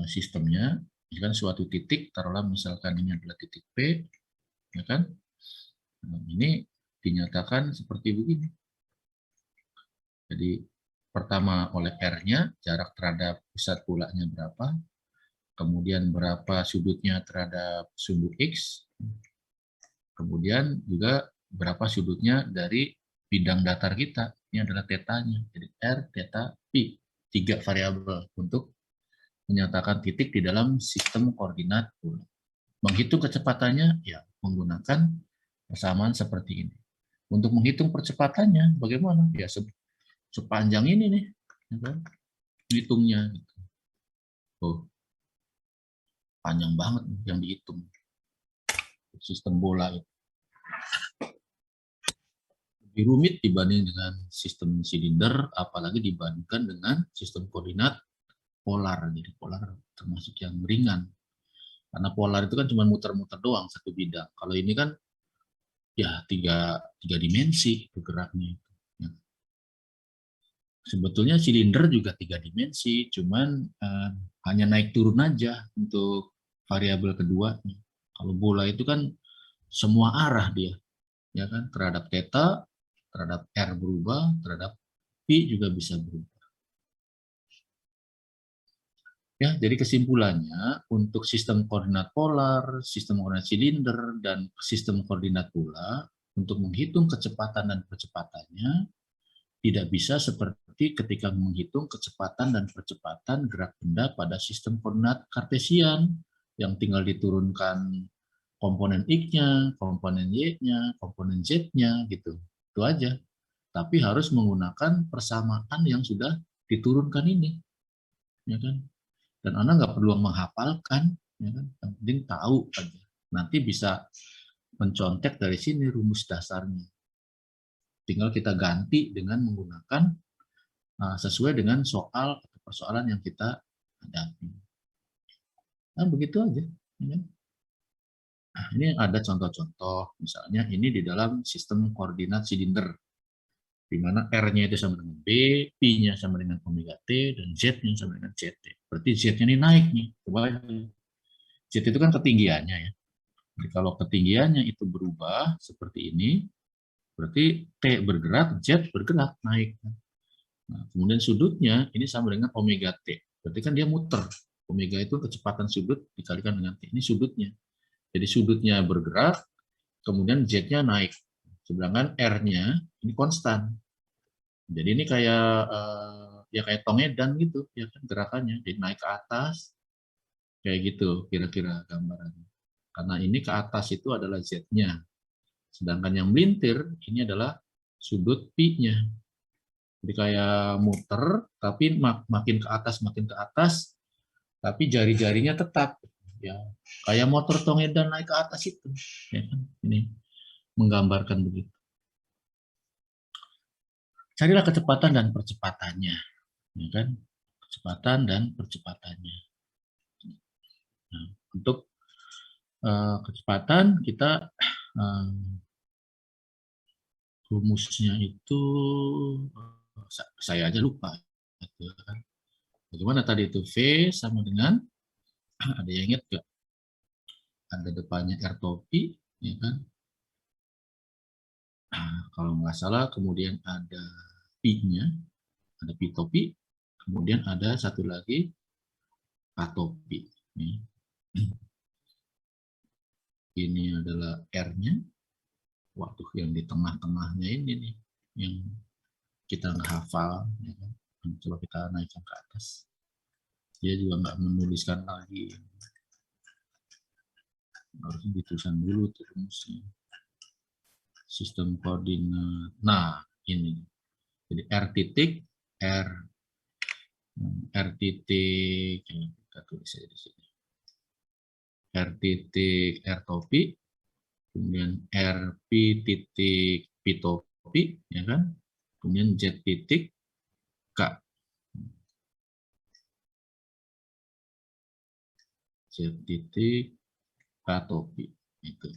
Speaker 1: sistemnya, ini kan suatu titik, taruhlah misalkan ini adalah titik P, ya kan? Nah, ini dinyatakan seperti begini. Jadi pertama oleh R-nya, jarak terhadap pusat polanya berapa, kemudian berapa sudutnya terhadap sumbu X, kemudian juga berapa sudutnya dari bidang datar kita, ini adalah tetanya, jadi R, theta, pi, 3 variabel untuk menyatakan titik di dalam sistem koordinat pola. Menghitung kecepatannya, ya menggunakan persamaan seperti ini. Untuk menghitung percepatannya, bagaimana? Ya sepanjang ini nih, ya kan? Hitungnya. Gitu. Oh, panjang banget yang dihitung. Sistem bola itu. Lebih rumit dibanding dengan sistem silinder, apalagi dibandingkan dengan sistem koordinat polar. Jadi polar termasuk yang ringan. Karena polar itu kan cuma muter-muter doang satu bidang. Kalau ini kan ya tiga dimensi bergeraknya. Ya. Sebetulnya silinder juga 3 dimensi, cuman hanya naik turun aja untuk variabel kedua. Kalau bola itu kan semua arah dia, ya kan, terhadap theta, terhadap R berubah, terhadap P juga bisa berubah. Ya, jadi kesimpulannya untuk sistem koordinat polar, sistem koordinat silinder, dan sistem koordinat pola untuk menghitung kecepatan dan percepatannya tidak bisa seperti ketika menghitung kecepatan dan percepatan gerak benda pada sistem koordinat kartesian yang tinggal diturunkan komponen X-nya, komponen Y-nya, komponen Z-nya gitu. Itu aja. Tapi harus menggunakan persamaan yang sudah diturunkan ini. Ya kan? Dan Anda nggak perlu menghafalkan, ya kan? Yang penting tahu aja. Nanti bisa mencontek dari sini rumus dasarnya. Tinggal kita ganti dengan menggunakan sesuai dengan soal atau persoalan yang kita hadapi. Nah, begitu aja. Ya. Nah, ini ada contoh-contoh, misalnya ini di dalam sistem koordinat silinder, di mana R-nya itu sama dengan B, P-nya sama dengan omega T, dan Z-nya sama dengan ZT. Berarti Z-nya ini naik nih. Coba Z itu kan ketinggiannya ya. Jadi kalau ketinggiannya itu berubah seperti ini, berarti T bergerak, Z bergerak, naik. Nah, kemudian sudutnya ini sama dengan omega T. Berarti kan dia muter. Omega itu kecepatan sudut dikalikan dengan T. Ini sudutnya. Jadi sudutnya bergerak, kemudian Z-nya naik. Sedangkan R-nya ini konstan. Jadi ini kayak ya kayak tongedan gitu, ya kan gerakannya. Jadi naik ke atas, kayak gitu kira-kira gambarannya. Karena ini ke atas itu adalah Z-nya. Sedangkan yang melintir ini adalah sudut P-nya. Jadi kayak muter, tapi makin ke atas, tapi jari-jarinya tetap. Ya, kayak motor tongedan naik ke atas itu. Ya kan? Ini menggambarkan begitu. Carilah kecepatan dan percepatannya. Ya kan? Kecepatan dan percepatannya. Nah, untuk kecepatan kita rumusnya itu saya aja lupa. Bagaimana tadi itu? V sama dengan, ada yang ingat nggak? Ada depannya R topi, ya kan? Nah, kalau nggak salah, kemudian ada Pi-nya, ada Pi topi, kemudian ada satu lagi K topi. Ini adalah R-nya, waktu yang di tengah-tengahnya ini nih, yang kita nggak hafal, ya kan? Coba kita naikkan ke atas. Dia juga nggak menuliskan lagi. Harusnya dituliskan dulu tuh rumusnya. Sistem koordinat. Nah, ini. Jadi R titik, R titik, kita tulis aja di sini. R titik, R topi, kemudian R P titik P topi, ya kan? Kemudian Z titik K. Z titik K topi. Itu.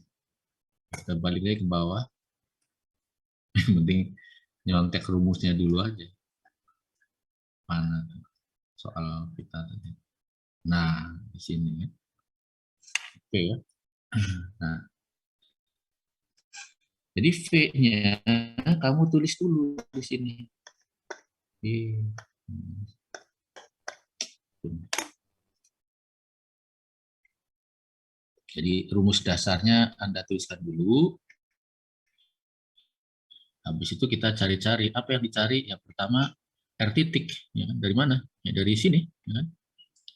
Speaker 1: Kita balik lagi ke bawah. Yang penting nyontek rumusnya dulu aja. Mana soal kita tadi. Nah, di sini ya. Oke ya. Nah, jadi V-nya kamu tulis dulu di sini. Jadi rumus dasarnya Anda tuliskan dulu. Habis itu kita cari-cari. Apa yang dicari? Yang pertama R titik. Ya, dari mana? Ya, dari sini. Ya,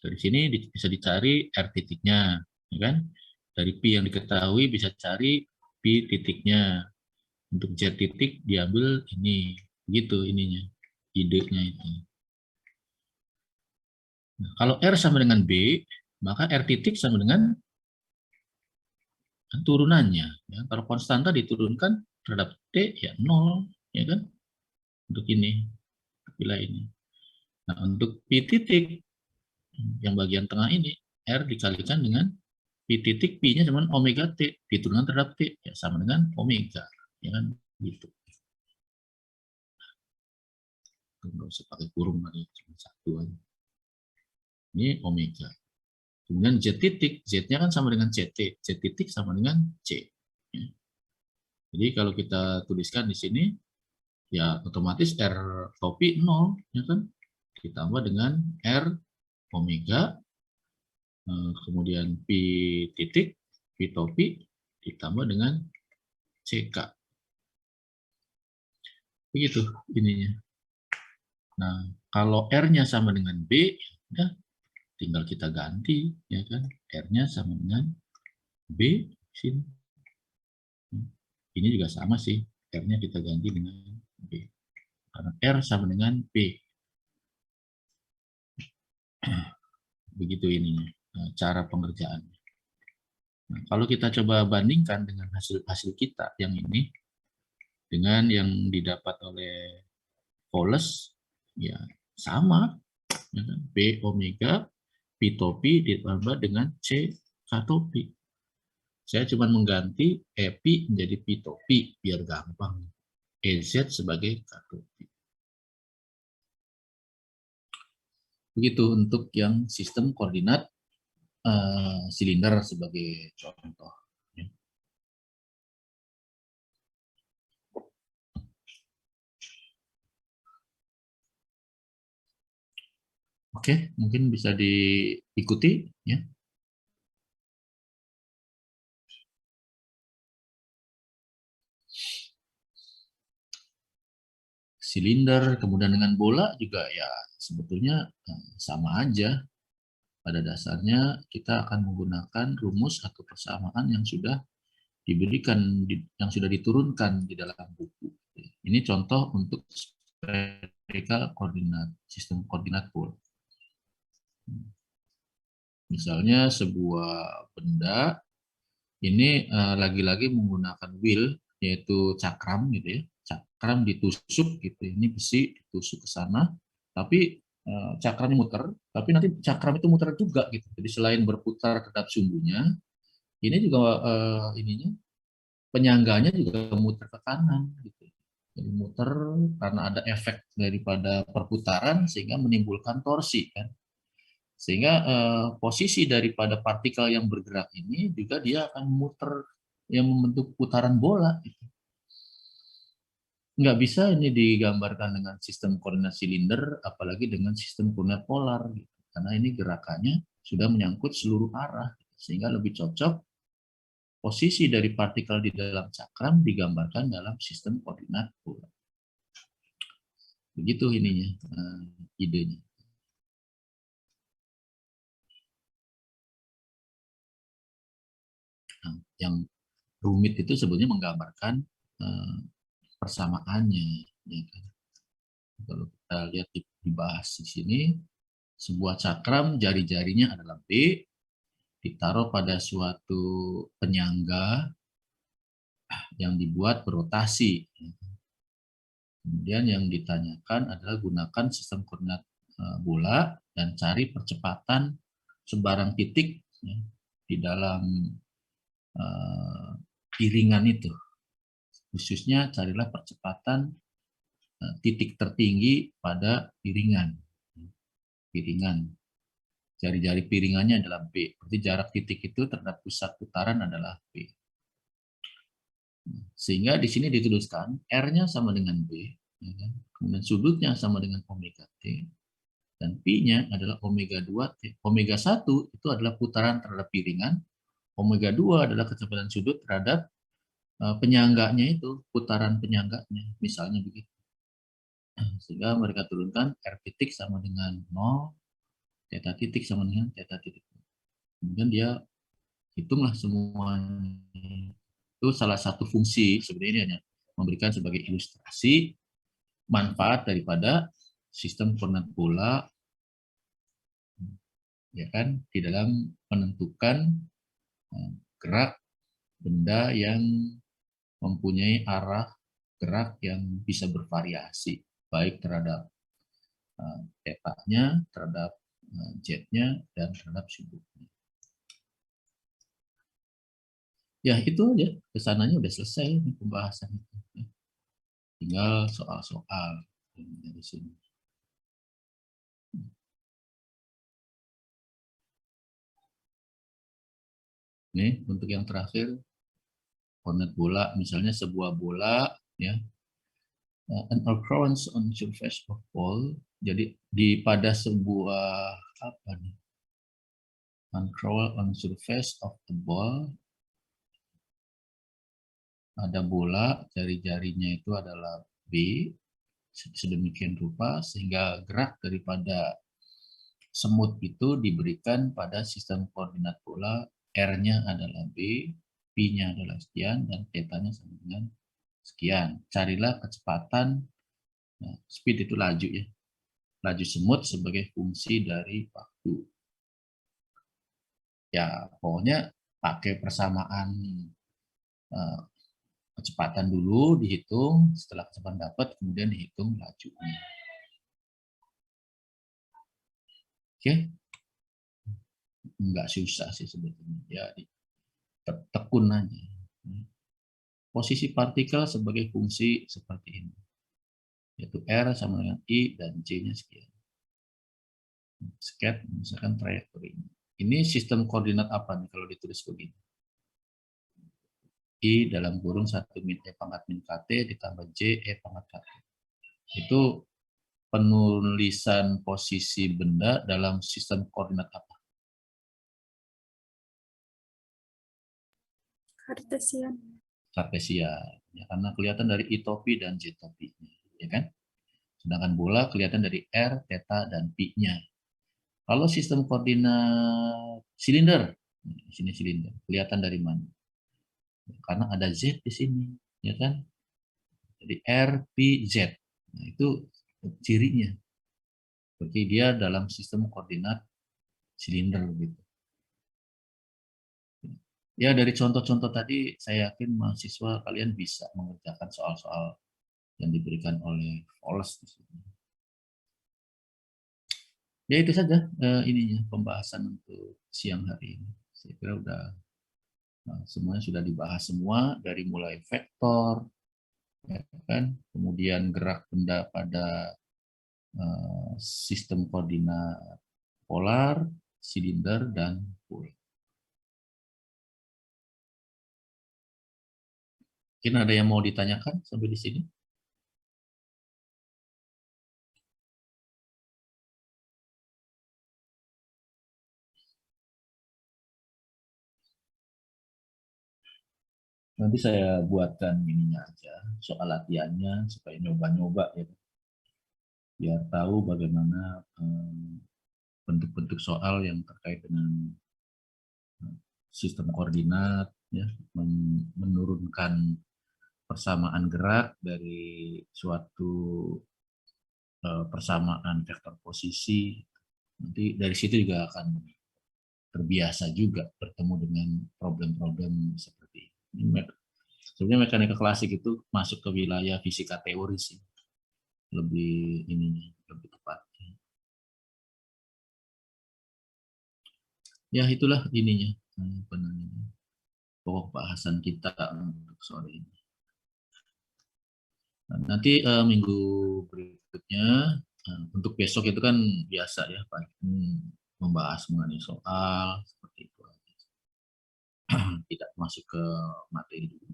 Speaker 1: dari sini bisa dicari R titiknya. Ya, kan? Dari P yang diketahui bisa cari P titiknya. Untuk Z titik diambil ini. Gitu ininya. Idenya itu. Nah, kalau R sama dengan B, maka R titik sama dengan turunannya. Ya. Kalau konstanta diturunkan terhadap T, ya 0. Ya kan? Untuk ini. Bila ini. Nah, untuk P titik, yang bagian tengah ini, R dikalikan dengan P titik, P-nya cuma omega T. Diturunkan terhadap T, ya sama dengan omega. Ya kan? Gitu. Nggak usah pakai kurung lagi, cuma satu aja. Ini omega. Kemudian Z titik, Z-nya kan sama dengan CT, Z titik sama dengan C. Jadi kalau kita tuliskan di sini, ya otomatis R topi 0, ya kan? Ditambah dengan R omega, kemudian P titik, P topi, ditambah dengan CK. Begitu ininya. Nah, kalau R-nya sama dengan B, ya tinggal kita ganti, ya kan? R-nya sama dengan B sini. Ini juga sama sih, R-nya kita ganti dengan B. Karena R sama dengan B. Begitu ininya, cara pengerjaannya. Nah, kalau kita coba bandingkan dengan hasil kita yang ini, dengan yang didapat oleh Fowles, ya sama. Ya kan? B omega, P topi ditambah dengan C K topi. Saya cuma mengganti EP menjadi P topi biar gampang. EZ sebagai K topi. Begitu untuk yang sistem koordinat silinder sebagai contoh. Oke, mungkin bisa diikuti ya. Silinder, kemudian dengan bola juga ya sebetulnya sama aja. Pada dasarnya kita akan menggunakan rumus atau persamaan yang sudah diberikan, yang sudah diturunkan di dalam buku. Ini contoh untuk spherical koordinat, sistem koordinat bola. Misalnya sebuah benda ini lagi-lagi menggunakan wheel, yaitu cakram gitu ya. Cakram ditusuk gitu, ini besi ditusuk ke sana, tapi cakramnya muter, tapi nanti cakram itu muter juga gitu. Jadi selain berputar terhadap sumbunya, ini juga ininya penyangganya juga muter ke kanan gitu. Jadi muter karena ada efek daripada perputaran sehingga menimbulkan torsi kan. Sehingga posisi daripada partikel yang bergerak ini juga dia akan muter yang membentuk putaran bola gitu. Nggak bisa ini digambarkan dengan sistem koordinat silinder, apalagi dengan sistem koordinat polar, gitu. Karena ini gerakannya sudah menyangkut seluruh arah, sehingga lebih cocok posisi dari partikel di dalam cakram digambarkan dalam sistem koordinat polar. Begitu ininya, idenya. Nah, yang rumit itu sebenarnya menggambarkan persamaannya, ya kan? Kalau kita lihat dibahas di sini, sebuah cakram jari-jarinya adalah B, ditaruh pada suatu penyangga yang dibuat berotasi. Kemudian yang ditanyakan adalah gunakan sistem koordinat bola dan cari percepatan sebarang titik ya, di dalam piringan itu. Khususnya carilah percepatan titik tertinggi pada piringan. Piringan. Jari-jari piringannya adalah B. Berarti jarak titik itu terhadap pusat putaran adalah B. Sehingga di sini dituliskan R-nya sama dengan B, ya kan? Kemudian sudutnya sama dengan omega T, dan Pi-nya adalah omega 2 T. Omega 1 itu adalah putaran terhadap piringan, omega 2 adalah kecepatan sudut terhadap penyangganya itu, putaran penyangganya, misalnya begitu. Sehingga mereka turunkan R titik sama dengan 0, theta titik sama dengan theta titik. Kemudian dia hitunglah semuanya. Itu salah satu fungsi sebenarnya hanya memberikan sebagai ilustrasi manfaat daripada sistem koordinat bola ya kan di dalam menentukan gerak benda yang mempunyai arah gerak yang bisa bervariasi baik terhadap θ-nya, terhadap z-nya dan terhadap sudutnya. Ya itu aja, kesananya udah selesai pembahasan itu. Tinggal soal-soal dari sini. Nih untuk yang terakhir, koordinat bola, misalnya sebuah bola, ya, an occurrence on surface of ball. Jadi pada sebuah apa nih? Occurrence on surface of the ball. Ada bola, jari-jarinya itu adalah B, sedemikian rupa sehingga gerak daripada semut itu diberikan pada sistem koordinat bola, R-nya adalah B, P-nya adalah sekian, dan θ-nya sama dengan sekian. Carilah kecepatan, nah, speed itu laju ya, laju semut sebagai fungsi dari waktu. Ya pokoknya pakai persamaan kecepatan dulu dihitung, setelah kecepatan dapat kemudian dihitung lajunya. Oke, nggak susah sih sebetulnya, ya tekun aja. Posisi partikel sebagai fungsi seperti ini, yaitu R sama dengan I dan J-nya sekian. Sket misalkan trajektori. Ini sistem koordinat apa nih kalau ditulis begini? I dalam kurung 1 min E pangkat min KT ditambah J E pangkat KT. Itu penulisan posisi benda dalam sistem koordinat apa?
Speaker 2: Kartesian.
Speaker 1: Kartesian. Ya, karena kelihatan dari I topi dan J topi, ya kan? Sedangkan bola kelihatan dari R, theta, dan Pi-nya. Kalau sistem koordinat silinder, di sini silinder, kelihatan dari mana? Karena ada Z di sini, ya kan? Jadi R, P, Z. Nah, itu cirinya. Berarti dia dalam sistem koordinat silinder gitu. Ya dari contoh-contoh tadi saya yakin mahasiswa kalian bisa mengerjakan soal-soal yang diberikan oleh Voles di sini. Ya itu saja ininya pembahasan untuk siang hari ini. Saya kira udah semuanya sudah dibahas semua dari mulai vektor, ya kan, kemudian gerak benda pada sistem koordinat polar, silinder, dan pool. Mungkin ada yang mau ditanyakan sampai di sini? Nanti saya buatkan ininya aja, soal latihannya, supaya nyoba-nyoba ya. Biar tahu bagaimana bentuk-bentuk soal yang terkait dengan sistem koordinat, ya, menurunkan persamaan gerak dari suatu persamaan vektor posisi. Nanti dari situ juga akan terbiasa juga bertemu dengan problem-problem seperti ini. Sebenarnya mekanika klasik itu masuk ke wilayah fisika teori sih, lebih ininya, lebih tepat. Ya itulah ininya, pokok bahasan kita untuk sore ini. Nanti minggu berikutnya, untuk besok itu kan biasa ya Pak, membahas mengenai soal seperti itu, tidak masuk ke materi dulu.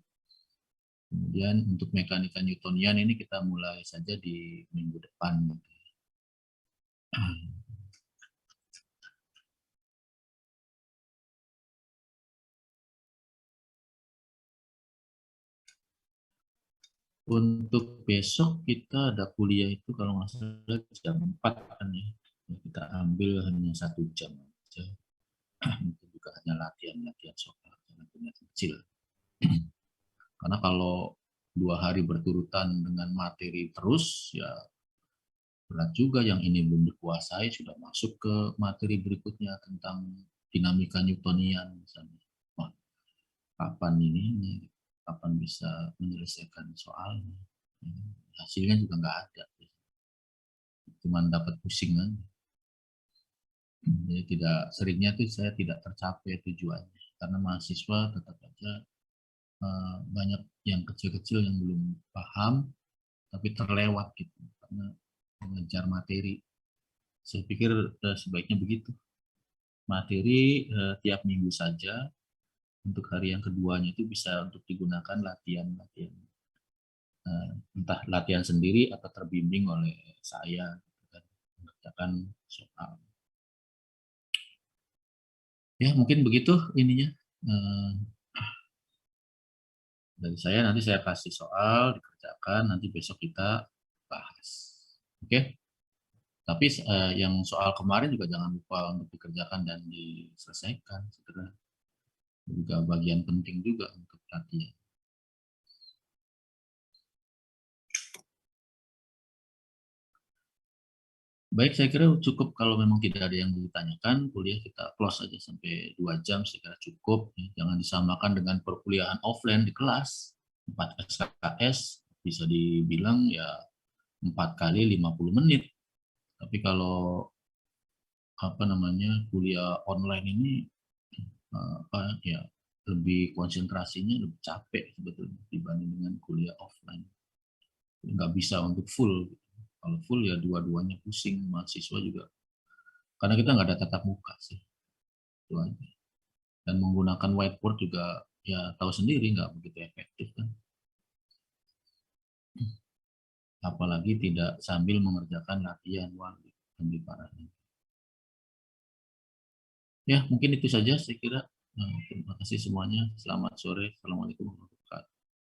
Speaker 1: Kemudian untuk mekanika Newtonian ini kita mulai saja di minggu depan. Untuk besok kita ada kuliah itu kalau nggak salah jam 4 kan ya. Kita ambil hanya 1 jam aja. Itu juga hanya latihan-latihan soal, latihan kecil. Karena kalau 2 hari berturutan dengan materi terus, ya berat juga. Yang ini belum dikuasai, sudah masuk ke materi berikutnya tentang dinamika Newtonian misalnya. Wah, kapan ini? Kapan bisa menyelesaikan soalnya? Hasilnya juga nggak ada. Cuman dapat pusing kan. Jadi tidak seringnya tuh saya tidak tercapai tujuannya. Karena mahasiswa tetap aja banyak yang kecil-kecil yang belum paham, tapi terlewat gitu karena mengejar materi. Saya pikir sebaiknya begitu. Materi tiap minggu saja, untuk hari yang keduanya itu bisa untuk digunakan latihan-latihan. Entah latihan sendiri atau terbimbing oleh saya mengerjakan soal. Ya mungkin begitu ininya. Dari saya nanti saya kasih soal dikerjakan, nanti besok kita bahas. Oke? Tapi yang soal kemarin juga jangan lupa untuk dikerjakan dan diselesaikan segera. Juga bagian penting juga untuk latihan. Baik, saya kira cukup kalau memang tidak ada yang ditanyakan, kuliah kita close aja sampai 2 jam, saya kira cukup. Jangan disamakan dengan perkuliahan offline di kelas, 4 SKS, bisa dibilang ya 4 kali 50 menit. Tapi kalau kuliah online ini ya lebih konsentrasinya lebih capek sebetulnya dibanding dengan kuliah offline. Nggak bisa untuk full. Kalau full ya dua-duanya pusing, mahasiswa juga. Karena kita nggak ada tatap muka sih. Itu aja. Dan menggunakan whiteboard juga ya tahu sendiri nggak begitu efektif kan. Apalagi tidak sambil mengerjakan latihan, wah lebih parah. Ya mungkin itu saja saya kira. Terima kasih semuanya. Selamat sore. Assalamualaikum warahmatullahi wabarakatuh.